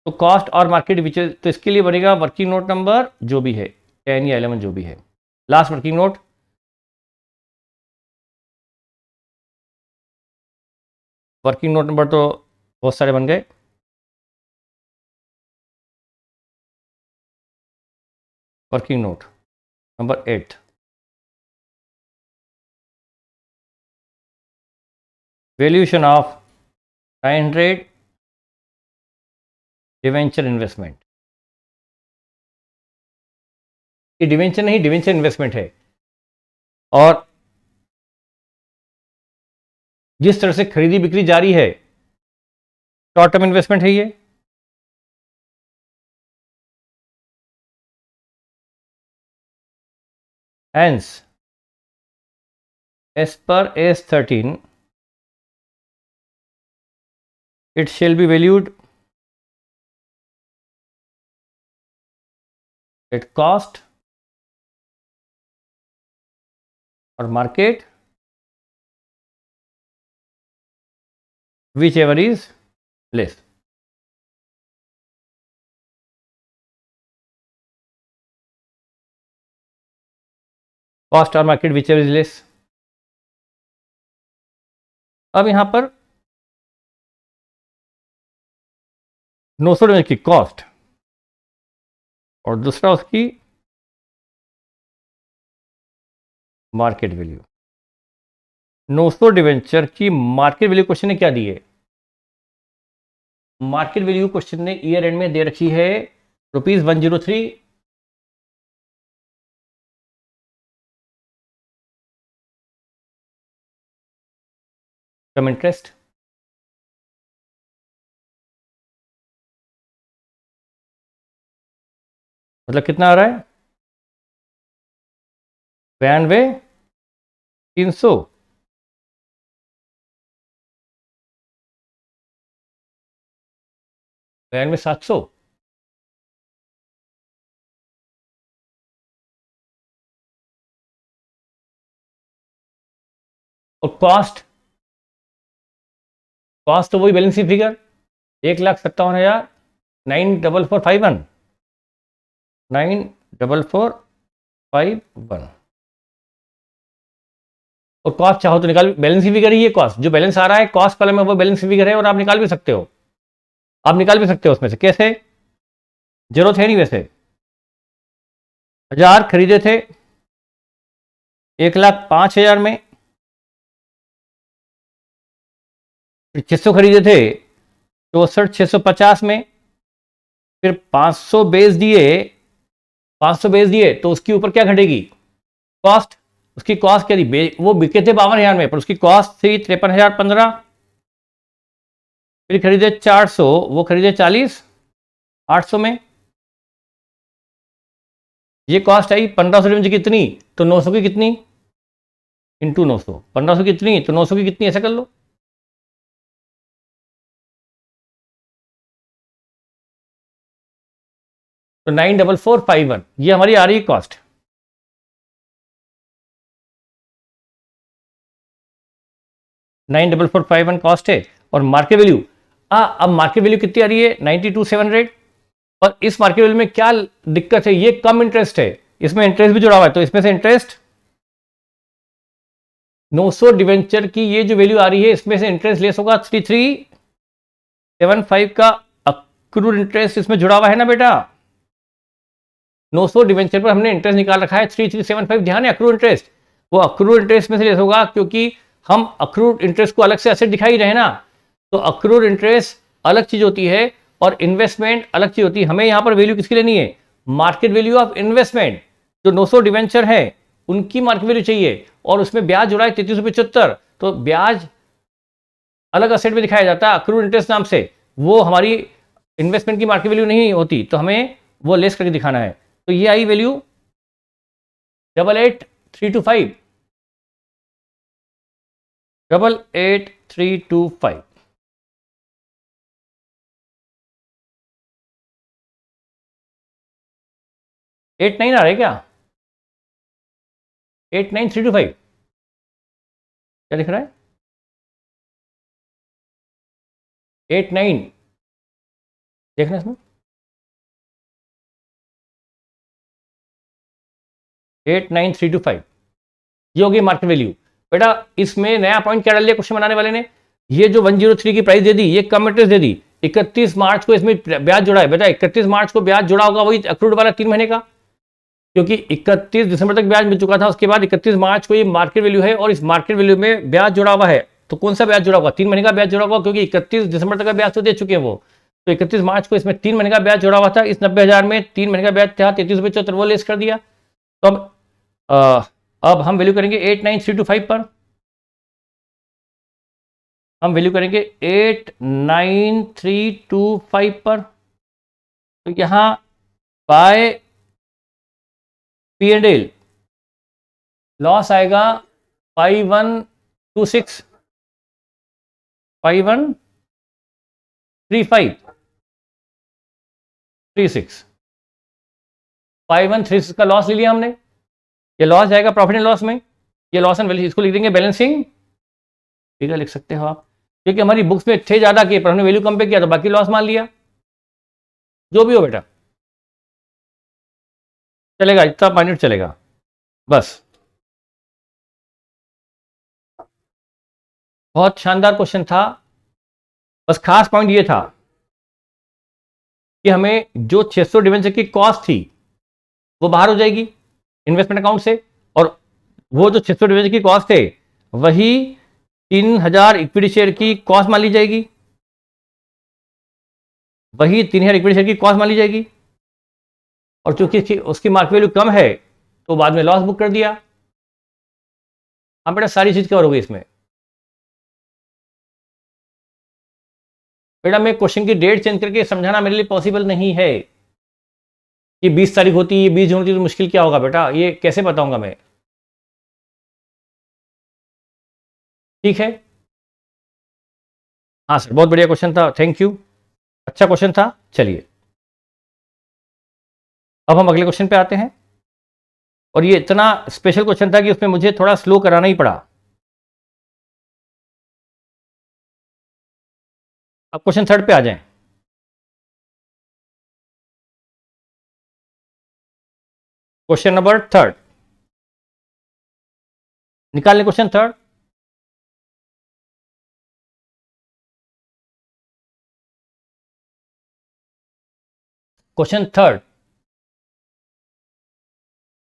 तो कॉस्ट और मार्केट विच, तो इसके लिए बनेगा वर्किंग नोट नंबर जो भी है 10 या 11 जो भी है, last working note. Working note number तो बहुत सारे बन गए, working note number 8, valuation of 900 debenture investment, ये डिवेंचर नहीं डिवेंचर इन्वेस्टमेंट है, और जिस तरह से खरीदी बिक्री जारी है, शॉर्ट टर्म इन्वेस्टमेंट है ये। Hence, as per AS13, it shall be valued at cost or market, whichever is less. Cost or market, whichever is less. अब यहां पर 900 डिविडेंड की कॉस्ट और दूसरा उसकी मार्केट वैल्यू। 900 डिवेंचर की मार्केट वैल्यू क्वेश्चन ने क्या दी है? मार्केट वैल्यू क्वेश्चन ने ईयर एंड में दे रखी है ₹103। कम इंटरेस्ट, मतलब कितना आ रहा है? 92,300। 92,700। और कॉस्ट तो वही बैलेंस शीट फिगर 1,57,000, 94451 94451। और कॉस्ट चाहो तो निकाल, बैलेंस शीट फिगर ही है कॉस्ट, जो बैलेंस आ रहा है कॉस्ट कॉलम में वो बैलेंस शीट फिगर है, और आप निकाल भी सकते हो। उसमें से कैसे? जरूरत है नहीं वैसे। 1000 खरीदे थे 1,05,000 में, 600 खरीदे थे 64,650 में, फिर 500 बेच दिए तो उसके ऊपर क्या घटेगी? कॉस्ट। उसकी कॉस्ट क्या थी? वो बिके थे 52,000 में, पर उसकी कॉस्ट थी 53,015। फिर खरीदे 400, वो खरीदे 40,800 में। ये कॉस्ट आई 1500 रेंज कितनी? तो 900 की कितनी इंटू 900, 1500 कितनी तो 900 की कितनी, ऐसा कर लो। तो 94451 ये हमारी आ रही है कॉस्ट। 94451 कॉस्ट है। और मार्केट वैल्यू, अब मार्केट वैल्यू कितनी आ रही है? 92,700। और इस मार्केट वैल्यू में क्या दिक्कत है? ये कम इंटरेस्ट है, इसमें इंटरेस्ट भी जुड़ा हुआ है, तो इसमें से इंटरेस्ट 900 डिवेंचर की ये जो वैल्यू आ रही है इसमें से इंटरेस्ट लेस होगा। 3375 का अक्रूड इंटरेस्ट इसमें जुड़ा हुआ है ना बेटा। 900 डिवेंचर पर हमने इंटरेस्ट निकाल रखा है 3375। ध्यान है, अक्रूड इंटरेस्ट, वो अक्रूड इंटरेस्ट में से लेस होगा, क्योंकि हम अक्रूड इंटरेस्ट को अलग से एसेट दिखाई रहे ना। तो अक्रूड इंटरेस्ट अलग चीज होती है और इन्वेस्टमेंट अलग चीज होती है। हमें यहां पर वैल्यू किसकी लेनी है? Market value of investment. जो 900 डिवेंचर है उनकी मार्केट वैल्यू चाहिए, और उसमें ब्याज जुड़ा है 3375। तो ब्याज अलग असेट में दिखाया जाता है अक्रूड इंटरेस्ट नाम से, वो हमारी इन्वेस्टमेंट की मार्केट वैल्यू नहीं होती, तो हमें वो लेस करके दिखाना है। तो ये आई वैल्यू 88,325 88,325। एट नाइन आ रहा है क्या? 89,325 क्या दिख रहा है? 89 देखना इसमें, 89,325 ये होगी मार्केट वैल्यू। बेटा इसमें नया पॉइंट क्या डाल दिया क्वेश्चन बनाने वाले ने? ये जो 103 की प्राइस दे दी, ये कम इंटरेस्ट दे दी। 31 मार्च को इसमें ब्याज जुड़ा है बेटा। 31 मार्च को ब्याज जुड़ा होगा वही अक्रूड वाला 3 महीने का, क्योंकि 31 दिसंबर तक ब्याज मिल चुका था। उसके बाद 31 मार्च को ये मार्केट वैल्यू है, और इस मार्केट वैल्यू में ब्याज जुड़ा हुआ है। तो कौन सा ब्याज जुड़ा होगा? 3 महीने का ब्याज जुड़ा होगा, क्योंकि 31 दिसंबर तक का ब्याज तो दे चुके हैं वो। तो 31 मार्च को इसमें 3 महीने का ब्याज जुड़ा हुआ था। इस 90,000 में 3 महीने का ब्याज था 33,75, वो लेस कर दिया। तो अब हम वैल्यू करेंगे 89,325 पर। हम वैल्यू करेंगे 89325 पर। तो यहाँ by P and L loss आएगा 5126 513536 5136 का लॉस ले लिया हमने। ये लॉस जाएगा प्रॉफिट एंड लॉस में, ये लॉस एंड वैल्यू, इसको लिख देंगे बैलेंसिंग। ठीक है, लिख सकते हो आप, क्योंकि हमारी बुक्स में थे ज्यादा किए पर हमने वैल्यू कम पे किया तो बाकी लॉस मान लिया। जो भी हो बेटा चलेगा, इतना माइनट चलेगा बस। बहुत शानदार क्वेश्चन था। बस खास पॉइंट ये था कि हमें जो 600 डिवेंचर की कॉस्ट थी वो बाहर हो जाएगी इन्वेस्टमेंट अकाउंट से, और वो जो 600 डिवेंचर की कॉस्ट थे वही 3000 इक्विटी शेयर की कॉस्ट मान ली जाएगी, वही 3000 इक्विटी शेयर की कॉस्ट मान ली जाएगी। और चूंकि उसकी मार्केट वैल्यू कम है तो बाद में लॉस बुक कर दिया। हाँ बेटा, सारी चीज कवर हो गई इसमें। बेटा मैं क्वेश्चन की डेट चेंज करके समझाना मेरे लिए पॉसिबल नहीं है कि 20 तारीख होती है, 20 जून होती है, तो मुश्किल क्या होगा बेटा, ये कैसे बताऊंगा मैं। ठीक है, हाँ सर, बहुत बढ़िया क्वेश्चन था, थैंक यू, अच्छा क्वेश्चन था। चलिए अब हम अगले क्वेश्चन पे आते हैं, और ये इतना स्पेशल क्वेश्चन था कि उसमें मुझे थोड़ा स्लो कराना ही पड़ा। अब क्वेश्चन थर्ड पे आ जाएं। क्वेश्चन नंबर थर्ड निकाल लें। Question third, question third,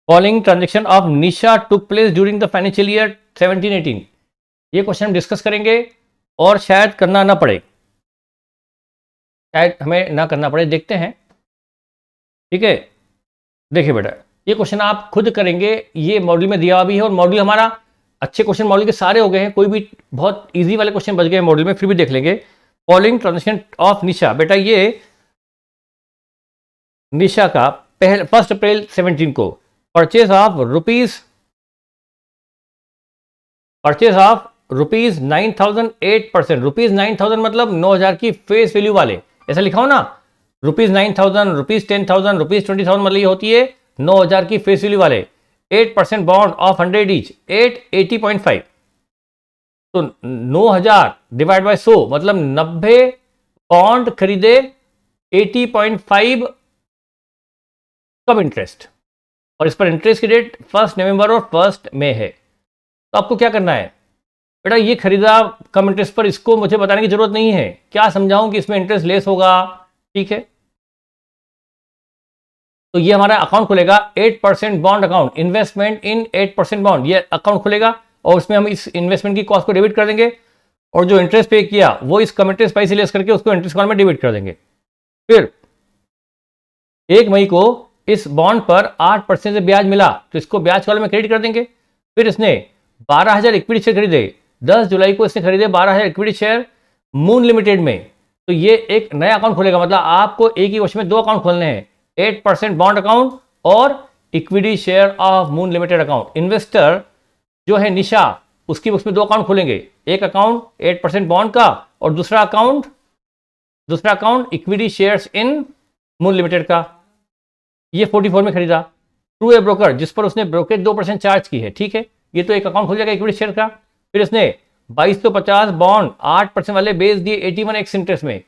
following transaction of Nisha took place during the financial year 17-18। ये क्वेश्चन हम डिस्कस करेंगे और शायद करना ना पड़े, शायद हमें ना करना पड़े, देखते हैं। ठीक है, देखिए बेटा ये क्वेश्चन आप खुद करेंगे, ये मॉड्यूल में दिया हुआ भी है, और मॉड्यूल हमारा अच्छे क्वेश्चन मॉड्यूल के सारे हो गए हैं, कोई भी बहुत इजी वाले क्वेश्चन बच गए मॉड्यूल में, फिर भी देख लेंगे। फॉलोइंग ट्रांजेक्शन ऑफ निशा, बेटा ये निशा का 1 अप्रैल 17 को परचेज ऑफ रुपीज 9000 8%, रुपीज 9000 मतलब 9000 की फेस वैल्यू वाले, ऐसा लिखा हो ना, रुपीज 9000, रुपीज 10,000, रुपीज 20,000, मतलब ये होती है 9000 की फेस वैल्यू वाले 8% बॉन्ड ऑफ 100 ईच 80.5। तो 9000 डिवाइड बाय 100 मतलब 90 बॉन्ड खरीदे 80.5 कब इंटरेस्ट, और इस पर इंटरेस्ट की डेट 1 नवंबर और 1 मई है। तो आपको क्या करना है बेटा, ये खरीदा कम इंटरेस्ट पर, इसको मुझे बताने की जरूरत नहीं है, क्या समझाऊं कि इसमें इंटरेस्ट लेस होगा। ठीक है, तो ये हमारा अकाउंट खुलेगा 8% बॉन्ड अकाउंट, इन्वेस्टमेंट इन 8% बॉन्ड, ये अकाउंट खुलेगा, और उसमें हम इस इन्वेस्टमेंट की कॉस्ट को डेबिट कर देंगे, और जो इंटरेस्ट पे किया वो इस कम इंटरेस्ट प्राइस से लेस करके उसको इंटरेस्ट अकाउंट में डेबिट कर देंगे। फिर 1 मई को इस बॉन्ड पर 8% से ब्याज मिला तो इसको ब्याज कॉलम में क्रेडिट कर देंगे। फिर इसने 12,000 इक्विटी शेयर खरीदे, 10 जुलाई को इसने खरीदे 12,000 इक्विटी शेयर मून लिमिटेड में, तो ये एक नया अकाउंट खुलेगा, मतलब आपको एक ही वर्ष में 2 अकाउंट खोलने हैं, 8% बॉन्ड अकाउंट और equity share of moon limited account. Investor जो है निशा, उसकी बुक्स में 2 अकाउंट खुलेंगे, एक अकाउंट 8% बॉन्ड का और दूसरा account equity shares in moon limited का। ये 44 में खरीदा थ्रू ए ब्रोकर, जिस पर उसने ब्रोकरेज 2% चार्ज की है। ठीक है, ये तो एक अकाउंट खुल जाएगा इक्विटी शेयर का। फिर इसने 2250 बॉन्ड 8% वाले बेच दिए 81x इंटरेस्ट में,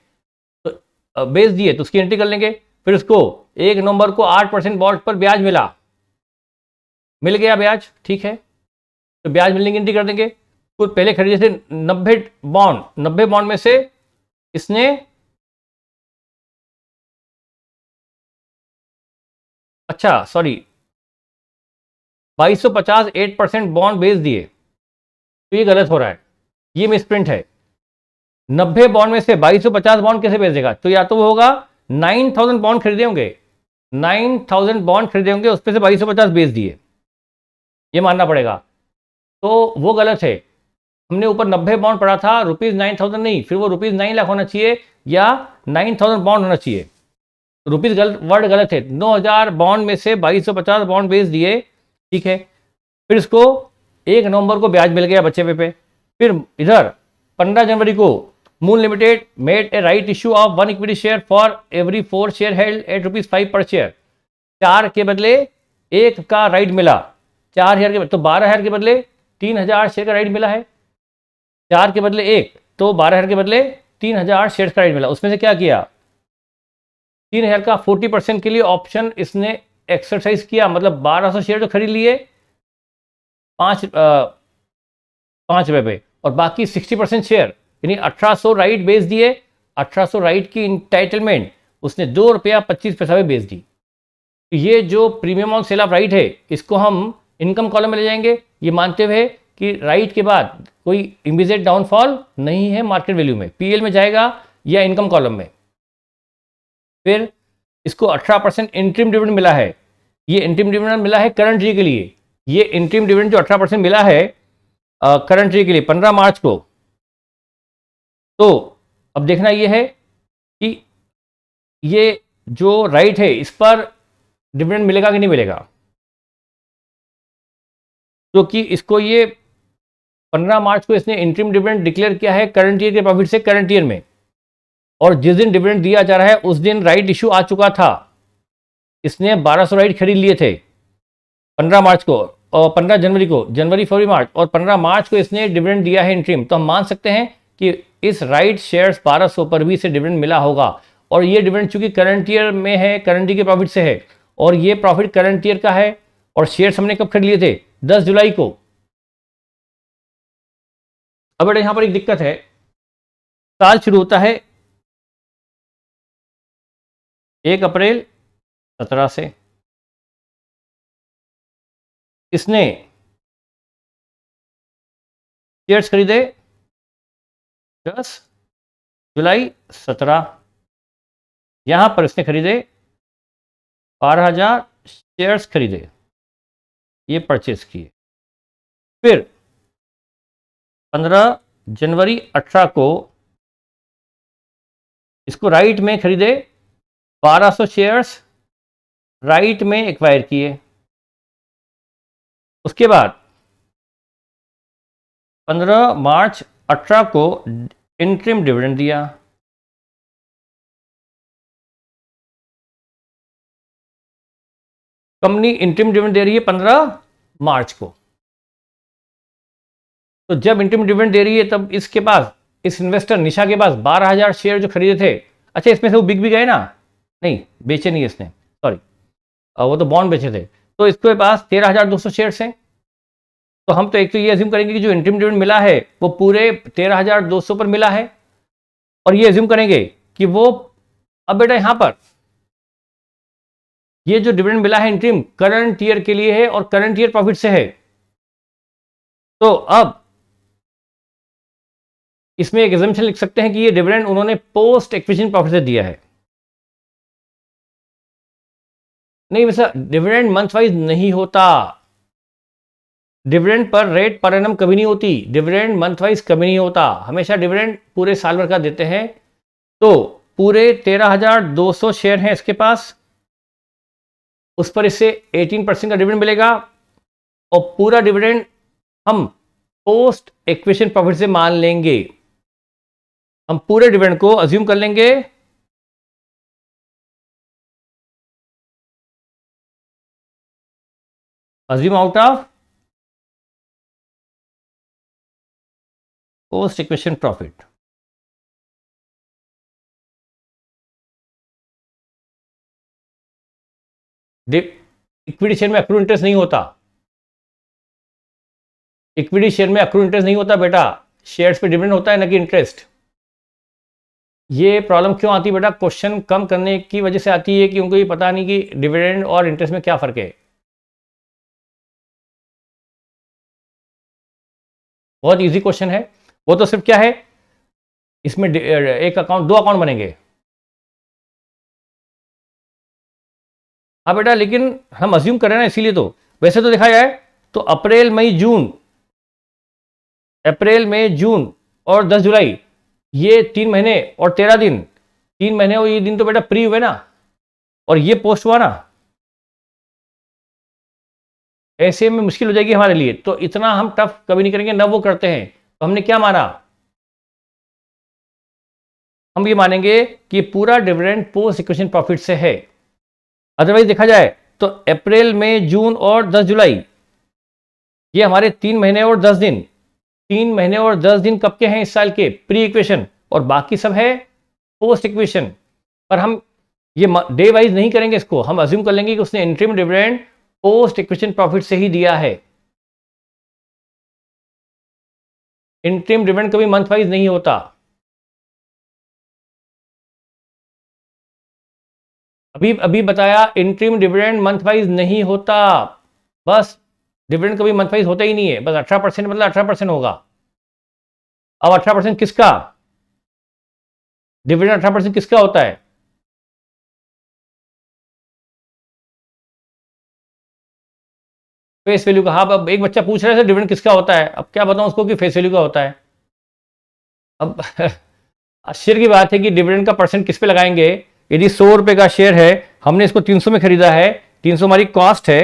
तो बेच दिए तो उसकी एंट्री कर लेंगे। फिर उसको 1 नवंबर को 8% बॉन्ड पर ब्याज मिल गया ब्याज। ठीक है, तो ब्याज मिलने की एंट्री कर देंगे। तो पहले खरीदे थे 90 बॉन्ड में से इसने अच्छा सॉरी 2250 8% बॉन्ड बेच दिए, तो ये गलत हो रहा है, ये मिसप्रिंट है। 90 बॉन्ड में से 2250 बॉन्ड कैसे बेच देगा, तो या तो वो होगा 9000 बॉन्ड खरीदे होंगे, 9000 बॉन्ड खरीदे होंगे, उस पर से 2250 बेच दिए, ये मानना पड़ेगा, तो वो गलत है। हमने ऊपर 90 बाउंड पढ़ा था, ₹9,000 नहीं, फिर वो ₹9 लाख होना चाहिए या 9,000 बाउंड होना चाहिए। रुपीज वर्ड गलत है। 9,000 बाउंड में से 2,250 बाउंड बेच दिए, ठीक है। फिर इसको 1 नवंबर को ब्याज मिल गया बचे पे। फिर इधर 15 जनवरी को moon limited made a right issue of 1 equity share for every 4 share held at ₹5 पर शेयर। 4 के बदले 1 का राइट मिला, 4,000 के, तो 12,000 के बदले 3,000 शेयर का राइट मिला है। 4 के बदले 1, तो 12,000 के बदले 3,000 शेयर का राइट मिला। उसमें से क्या किया, 3,000 का 40% के लिए ऑप्शन इसने एक्सरसाइज किया, मतलब 1,200 शेयर जो खरीद लिए 5 रुपए पे, और बाकी 60% शेयर यानी 1,800 राइट बेच दिए। 1,800 राइट की इंटाइटलमेंट उसने ₹2.25 में बेच दी। ये जो premium on sale of right है, इसको हम इनकम कॉलम में ले जाएंगे, ये मानते हुए कि राइट के बाद कोई इमीडिएट डाउनफॉल नहीं है मार्केट वैल्यू में, पीएल में जाएगा या इनकम कॉलम में। फिर इसको 18% इंट्रीम डिविडेंड मिला है। ये इंट्रीम डिविडेंड मिला है करंट ईयर के लिए। ये इंट्रीम डिविडेंड जो 18% मिला है करंट ईयर के लिए 15 मार्च को, तो अब देखना ये है कि ये जो राइट है इस पर डिविडेंड मिलेगा कि नहीं मिलेगा, क्योंकि इसको ये 15 मार्च को इसने इंट्रीम डिविडेंड डिक्लेयर किया है करंट ईयर के प्रॉफिट से करंट ईयर में, और जिस दिन डिविडेंड दिया जा रहा है उस दिन राइट इशू आ चुका था। इसने 1,200 राइट खरीद लिए थे 15 मार्च को, और 15 जनवरी को, जनवरी फरवरी मार्च, और 15 मार्च को इसने डिविडेंड दिया है इंट्रीम। तो हम मान सकते हैं कि इस राइट शेयर्स 1,200 पर भी इसे डिविडेंड मिला होगा। और ये डिविडेंड चूंकि करंट ईयर में है, करंट ईयर के प्रॉफिट से है, और ये प्रॉफिट करंट ईयर का है, और शेयर्स हमने कब खरीद लिए थे, 10 जुलाई को। अब बेटा यहां पर एक दिक्कत है, साल शुरू होता है 1 अप्रैल 17 से। इसने शेयर्स खरीदे 10 जुलाई 17। यहां पर इसने खरीदे 12,000 शेयर्स खरीदे, ये परचेस किए। फिर 15 जनवरी 18 को इसको राइट में खरीदे 1,200 शेयर्स राइट में एक्वायर किए। उसके बाद 15 मार्च 18 को इंट्रीम डिविडेंड दिया। कंपनी इंट्रीम डिविडेंड दे रही है 15 मार्च को। तो जब इंट्रीम डिविडेंड दे रही है तब इसके पास, इस इन्वेस्टर निशा के पास 12,000 शेयर जो खरीदे थे, अच्छा इसमें से वो बिक भी गए ना, नहीं बेचे नहीं इसने, सॉरी वो तो बॉन्ड बेचे थे, तो इसके पास 13,200 शेयर्स हैं। तो हम तो एक तो ये अज्यूम करेंगे कि जो इंट्रीम डिविडेंड मिला है वो पूरे 13,200 पर मिला है, और ये अज्यूम करेंगे कि वो, अब बेटा यहां पर ये जो डिविडेंड मिला है इंट्रीम करंट ईयर के लिए है और करंट ईयर प्रॉफिट से है। तो अब इसमें एक एजम्पशन लिख सकते हैं कि ये डिविडेंड उन्होंने पोस्ट एक्विजिशन प्रॉफिट से दिया है। नहीं वैसा डिविडेंड मंथ वाइज नहीं होता, dividend per rate per annum कभी नहीं होती, डिविडेंड मंथ वाइज कभी नहीं होता, हमेशा डिविडेंड पूरे साल भर का देते हैं। तो पूरे 13,200 शेयर हैं इसके पास, उस पर इससे 18% का डिविडेंड मिलेगा, और पूरा डिविडेंड हम पोस्ट एक्विजिशन प्रॉफिट से मान लेंगे। हम पूरे डिविडेंड को अज्यूम कर लेंगे assume out of post acquisition profit. Equity share में अक्रूड इंटरेस्ट नहीं होता, इक्विटी शेयर में अक्रूड इंटरेस्ट नहीं होता बेटा, शेयर्स पे डिविडेंड होता है ना कि इंटरेस्ट। ये प्रॉब्लम क्यों आती है बेटा, क्वेश्चन कम करने की वजह से आती है कि उनको ये पता नहीं कि डिविडेंड और इंटरेस्ट में क्या फर्क है। बहुत इजी क्वेश्चन है, वो तो सिर्फ क्या है, इसमें एक अकाउंट, 2 अकाउंट बनेंगे। हाँ बेटा लेकिन हम अज्यूम कर रहे हैं ना, इसीलिए तो, वैसे तो देखा जाए तो अप्रैल मई जून अप्रैल मई जून और 10 जुलाई, ये 3 महीने और 13 दिन, 3 महीने और ये दिन तो बेटा प्री हुए ना, और ये पोस्ट हुआ ना, ऐसे में मुश्किल हो जाएगी हमारे लिए। तो इतना हम टफ कभी नहीं करेंगे, ना वो करते हैं। तो हमने क्या माना, हम ये मानेंगे कि पूरा डिविडेंड पोस्ट इक्वेशन प्रॉफिट से है। अदरवाइज देखा जाए तो अप्रैल मई जून और 10 जुलाई ये हमारे 3 महीने और 10 दिन, 3 महीने और 10 दिन कब के हैं, इस साल के प्री इक्वेशन, और बाकी सब है पोस्ट इक्वेशन। पर हम ये डे वाइज नहीं करेंगे इसको, हम अज्यूम कर लेंगे कि उसने interim dividend post equation profit से ही दिया है। इंटरिम डिविडेंड कभी मंथ वाइज नहीं होता। अभी अभी बताया, इंटरिम डिविडेंड मंथ वाइज नहीं होता। बस डिविडेंड कभी मंथ वाइज होता ही नहीं है, बस 18% मतलब 18% होगा। अब 18% किसका, डिविडेंड 18% किसका होता है, फेस वैल्यू का। हाँ, अब एक बच्चा पूछ रहा है डिविडेंड किसका होता है, अब क्या बताऊं उसको कि फेस वैल्यू का होता है। अब आश्चर्य की बात है कि डिविडेंड का परसेंट किस पे लगाएंगे। यदि 100 रुपए का शेयर है, हमने इसको 300 में खरीदा है, 300 हमारी कॉस्ट है,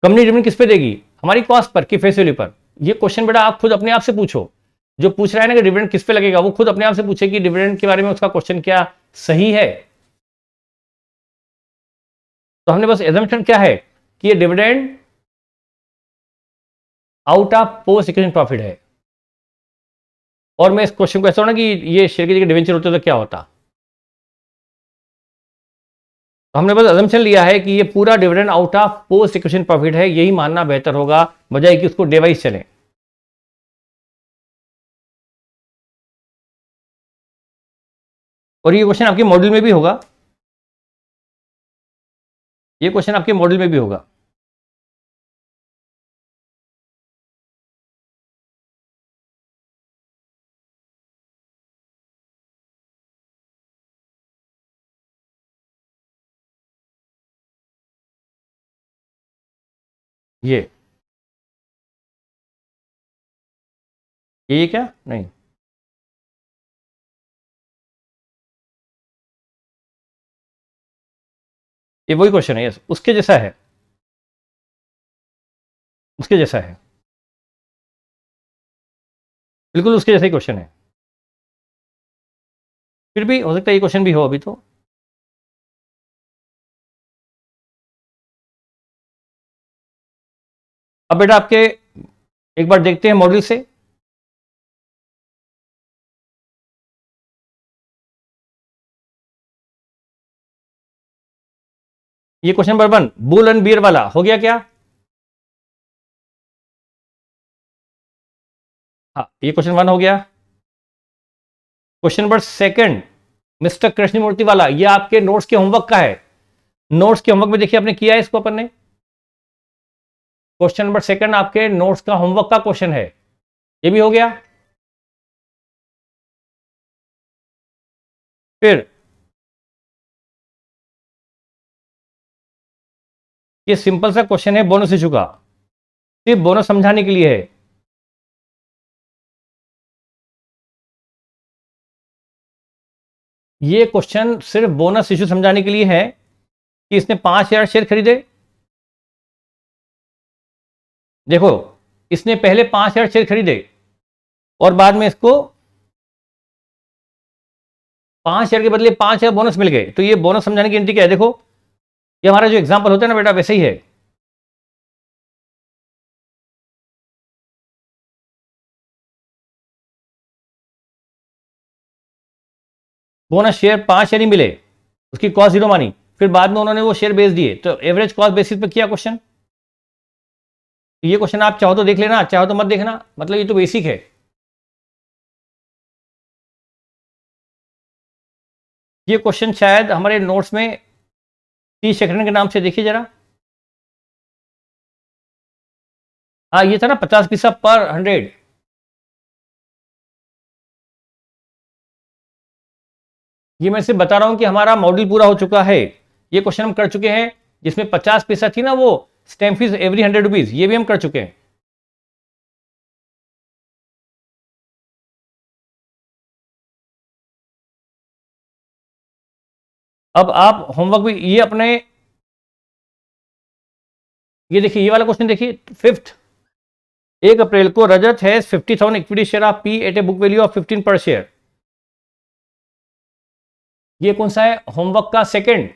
कंपनी डिविडेंड किस पे देगी, हमारी कॉस्ट पर कि फेस वैल्यू पर। ये क्वेश्चन बेटा आप खुद अपने आप से पूछो। जो पूछ रहा है ना कि डिविडेंड किस पे लगेगा, वो खुद अपने आप से पूछे कि डिविडेंड के बारे में उसका क्वेश्चन क्या सही है। तो हमने बस एजम्पशन क्या है कि ये dividend out of post equity profit है। और मैं इस क्वेश्चन को ऐसा होना कि ये शेयर की जगह डिवेंचर होते तो क्या होता। तो हमने बस अजम्पशन लिया है कि ये पूरा dividend out of post equation profit है, यही मानना बेहतर होगा बजाय कि उसको डे वाइज चले। और ये क्वेश्चन आपके मॉड्यूल में भी होगा, ये क्वेश्चन आपके मॉड्यूल में भी होगा। ये क्या नहीं, ये वही क्वेश्चन है, यस उसके जैसा है, उसके जैसा है, बिल्कुल उसके जैसा ही क्वेश्चन है। फिर भी हो सकता है ये क्वेश्चन भी हो अभी तो। अब बेटा आपके एक बार देखते हैं मॉडल से। ये question number 1 bull and bear वाला हो गया क्या। हाँ, ये क्वेश्चन 1 हो गया। क्वेश्चन नंबर 2 मिस्टर कृष्णमूर्ति वाला, ये आपके नोट्स के होमवर्क का है। नोट्स के होमवर्क में देखिए आपने किया है इसको अपन ने। क्वेश्चन नंबर 2 आपके नोट्स का होमवर्क का क्वेश्चन है, ये भी हो गया। फिर ये सिंपल सा क्वेश्चन है बोनस इशू का, सिर्फ बोनस समझाने के लिए है। ये क्वेश्चन सिर्फ बोनस इशू समझाने के लिए है कि इसने 5,000 शेयर खरीदे। देखो, इसने पहले 5,000 शेयर खरीदे और बाद में इसको 5,000 के बदले 5,000 बोनस मिल गए। तो ये बोनस समझाने की एंट्री क्या है, देखो ये हमारा जो एग्जांपल होता है ना बेटा, वैसे ही है। बोनस शेयर 5,000 ही मिले, उसकी कॉस्ट 0 मानी, फिर बाद में उन्होंने वो शेयर बेच दिए, तो एवरेज कॉस्ट बेसिस पे किया क्वेश्चन। ये क्वेश्चन आप चाहो तो देख लेना, चाहो तो मत देखना, मतलब ये तो बेसिक है। ये क्वेश्चन शायद हमारे नोट्स में टी सेकंड के नाम से देखिए जरा। हाँ, ये था ना 50 पैसा पर 100। ये मैं सिर्फ बता रहा हूं कि हमारा मॉड्यूल पूरा हो चुका है। ये क्वेश्चन हम कर चुके हैं, जिसमें 50 पैसा थी ना वो स्टैम्प फीस एवरी 100 रुपीज, ये भी हम कर चुके हैं। अब आप होमवर्क भी ये अपने, ये देखिए ये वाला क्वेश्चन देखिए, फिफ्थ, 1 अप्रैल को Rajat has 50,000 equity share of P at a book value of 15 per share. ये कौन सा है? होमवर्क का सेकंड,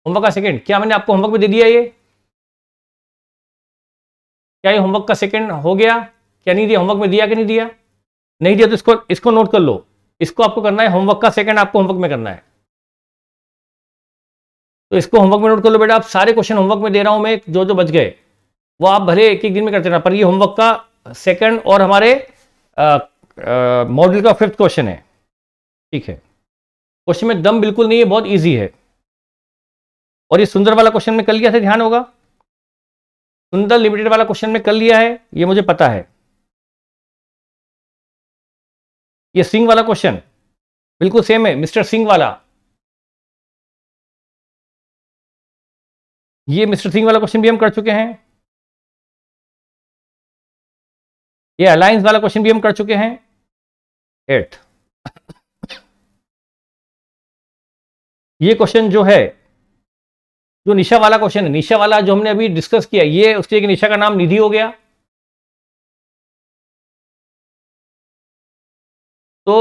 होमवर्क का सेकंड। क्या मैंने आपको होमवर्क में दे दिया ये? क्या ये होमवर्क का सेकंड हो गया? क्या नहीं दिया? होमवर्क में दिया कि नहीं दिया? नहीं दिया तो इसको इसको नोट कर लो। इसको आपको करना है, होमवर्क का सेकंड आपको होमवर्क में करना है। तो इसको होमवर्क में नोट कर लो बेटा। आप सारे क्वेश्चन होमवर्क में दे रहा हूं मैं, जो जो बच गए वो आप भले एक एक दिन में करते रहना, पर ये होमवर्क का सेकंड और हमारे मॉड्यूल का फिफ्थ क्वेश्चन है। ठीक है, क्वेश्चन में दम बिल्कुल नहीं है, बहुत ईजी है। और ये सुंदर वाला क्वेश्चन में कर लिया था, ध्यान होगा। सुंदर लिमिटेड वाला क्वेश्चन में कर लिया है, ये मुझे पता है। ये सिंह वाला क्वेश्चन बिल्कुल सेम है, मिस्टर सिंह वाला। ये मिस्टर सिंह वाला क्वेश्चन भी हम कर चुके हैं। ये अलायंस वाला क्वेश्चन भी हम कर चुके हैं, एट्थ। ये क्वेश्चन जो है, जो निशा वाला क्वेश्चन है, निशा वाला जो हमने अभी डिस्कस किया, ये उसके एक निशा का नाम निधि हो गया। तो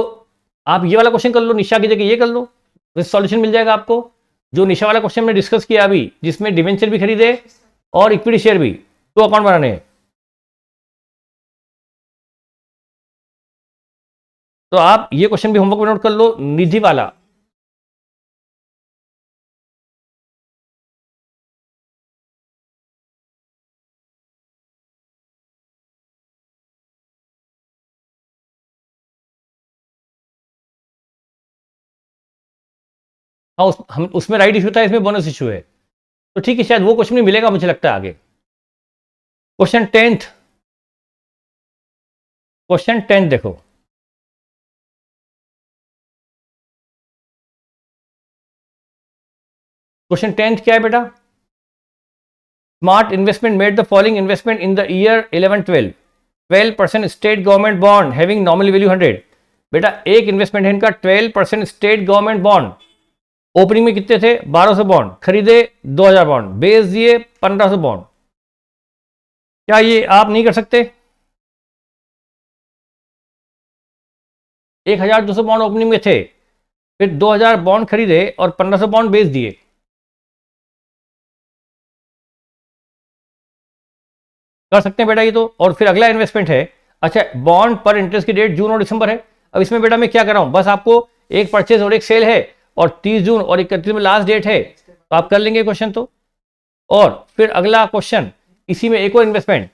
आप ये वाला क्वेश्चन कर लो, निशा की जगह ये कर लो, सॉल्यूशन मिल जाएगा आपको। जो निशा वाला क्वेश्चन में डिस्कस किया अभी, जिसमें डिवेंचर भी खरीदे और इक्विटी शेयर भी, तो अकाउंट बनाने हैं। तो आप ये क्वेश्चन भी होमवर्क में नोट कर लो, निधि वाला। हाँ, हम उसमें राइट इशू था, इसमें बोनस इशू है। तो ठीक है, शायद वो क्वेश्चन भी मिलेगा मुझे लगता है आगे। क्वेश्चन 10th, क्वेश्चन 10 देखो। क्वेश्चन 10th क्या है बेटा? Smart investment made the following investment in the year 11-12। 12% state government bond having nominal value 100। बेटा एक इन्वेस्टमेंट है इनका 12% स्टेट गवर्नमेंट बॉन्ड। ओपनिंग में कितने थे? 1200 बॉन्ड खरीदे, 2000 बॉन्ड बेच दिए, 1500 बॉन्ड। क्या ये आप नहीं कर सकते? 1200 बॉन्ड ओपनिंग में थे, फिर 2000 बॉन्ड खरीदे और 1500 बॉन्ड बेच दिए। कर सकते हैं बेटा ये तो। और फिर अगला इन्वेस्टमेंट है, अच्छा, बॉन्ड पर इंटरेस्ट की डेट जून और दिसंबर है। अब इसमें बेटा मैं क्या कर रहा हूं, बस आपको एक परचेज और एक सेल है, और 30 जून और 31 में लास्ट डेट है, तो आप कर लेंगे क्वेश्चन तो। और फिर अगला क्वेश्चन, इसी में एक और इन्वेस्टमेंट,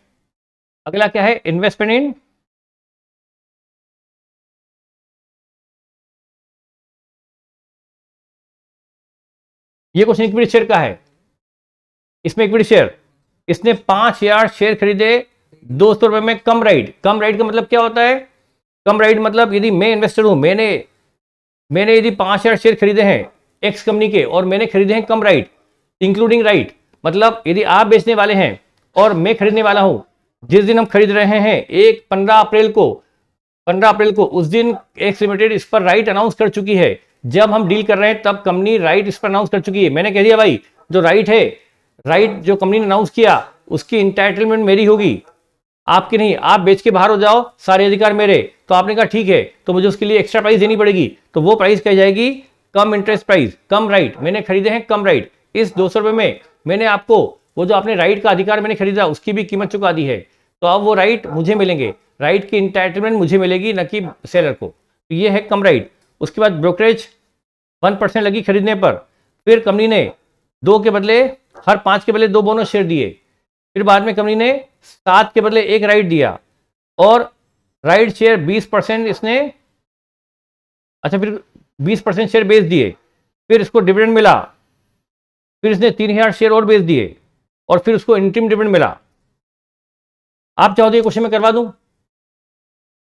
अगला क्या है? इन्वेस्टमेंट इन, ये क्वेश्चन इक्विटी शेयर का है। इसमें इक्विटी शेयर, इसने 5000 शेयर खरीदे 200 रुपए में, कम राइट। कम राइट का मतलब क्या होता है? कम राइट मतलब यदि मैं इन्वेस्टर हूं, मैंने यदि 5000 शेयर खरीदे हैं एक्स कंपनी के, और मैंने खरीदे हैं कम राइट, इंक्लूडिंग राइट, मतलब यदि आप बेचने वाले हैं और मैं खरीदने वाला हूं, जिस दिन हम खरीद रहे हैं, एक 15 अप्रैल को, उस दिन एक्स लिमिटेड इस पर राइट अनाउंस कर चुकी है। जब हम डील कर रहे हैं तब कंपनी राइट इस पर अनाउंस कर चुकी है। मैंने कह दिया भाई, जो राइट है, राइट जो कंपनी ने अनाउंस किया, उसकी इंटाइटलमेंट मेरी होगी, आपकी नहीं। आप बेच के बाहर हो जाओ, सारे अधिकार मेरे। तो आपने कहा ठीक है, तो मुझे उसके लिए एक्स्ट्रा प्राइस देनी पड़ेगी, तो वो प्राइस कही जाएगी कम इंटरेस्ट प्राइस, कम राइट। मैंने खरीदे हैं कम राइट, इस 200 रुपए में मैंने आपको वो जो आपने राइट का अधिकार मैंने खरीदा, उसकी भी कीमत चुका दी है। तो अब वो राइट मुझे मिलेंगे, राइट की इंटाइटलमेंट मुझे मिलेगी, न कि सेलर को। तो ये है कम राइट। उसके बाद ब्रोकरेज 1% लगी खरीदने पर। फिर कंपनी ने 2 के बदले, हर 5 के बदले 2 बोनस शेयर दिए। फिर बाद में कंपनी ने 7 के बदले 1 राइट दिया, और राइट शेयर 20% इसने, अच्छा, फिर 20% शेयर बेच दिए। फिर इसको डिविडेंड मिला, फिर इसने 3000 शेयर और बेच दिए, और फिर उसको इंटरिम डिविडेंड मिला। आप चाहो तो ये क्वेश्चन में करवा दूं,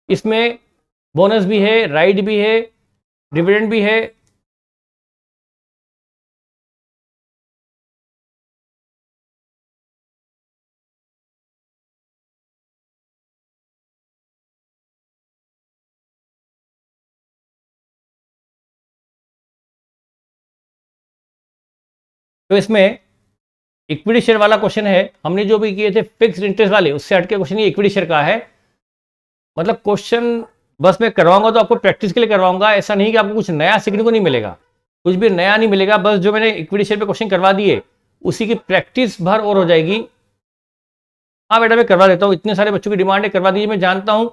इसमें बोनस भी है, राइट भी है, डिविडेंड भी है। तो इसमें इक्विटी शेयर वाला क्वेश्चन है, हमने जो भी किए थे फिक्स्ड इंटरेस्ट वाले उससे हटके क्वेश्चन ये इक्विटी शेयर का है। मतलब क्वेश्चन बस मैं करवाऊंगा तो आपको प्रैक्टिस के लिए करवाऊंगा, ऐसा नहीं कि आपको कुछ नया सीखने को नहीं मिलेगा, कुछ भी नया नहीं मिलेगा, बस जो मैंने इक्विटी शेयर पे क्वेश्चन करवा दिए उसी की प्रैक्टिस भर और हो जाएगी। हाँ बेटा मैं करवा देता हूँ, इतने सारे बच्चों की डिमांड है, करवा दीजिए। मैं जानता हूँ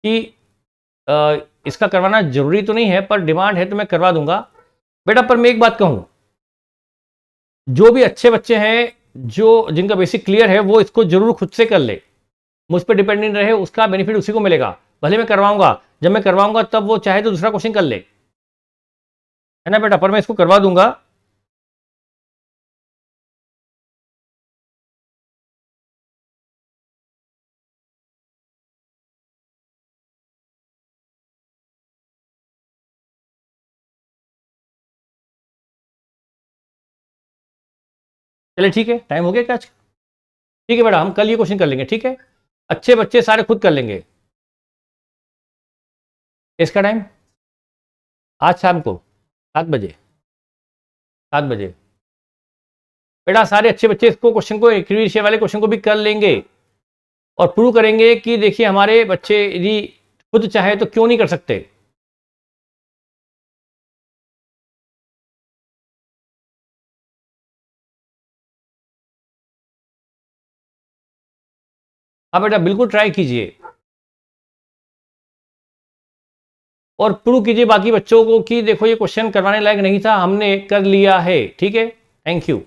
कि इसका करवाना जरूरी तो नहीं है, पर डिमांड है तो मैं करवा दूंगा बेटा। पर मैं एक बात कहूँ, जो भी अच्छे बच्चे हैं, जो जिनका बेसिक क्लियर है, वो इसको जरूर खुद से कर ले, मुझ पर डिपेंडेंट रहे, उसका बेनिफिट उसी को मिलेगा। भले मैं करवाऊंगा, जब मैं करवाऊंगा तब वो चाहे तो दूसरा क्वेश्चन कर ले, है ना बेटा, पर मैं इसको करवा दूंगा। चलिए ठीक है, टाइम हो गया क्या आज का? ठीक है बेटा, हम कल ये क्वेश्चन कर लेंगे, ठीक है। अच्छे बच्चे सारे खुद कर लेंगे। इसका टाइम आज शाम को 7 बजे, 7 बजे बेटा। सारे अच्छे बच्चे इसको क्वेश्चन को, इक्विटी शेयर वाले क्वेश्चन को भी कर लेंगे और प्रूव करेंगे कि देखिए हमारे बच्चे यदि खुद चाहे तो क्यों नहीं कर सकते। हाँ बेटा बिल्कुल ट्राई कीजिए और प्रूव कीजिए बाकी बच्चों को कि देखो ये क्वेश्चन करवाने लायक नहीं था, हमने कर लिया है, ठीक है। Thank you.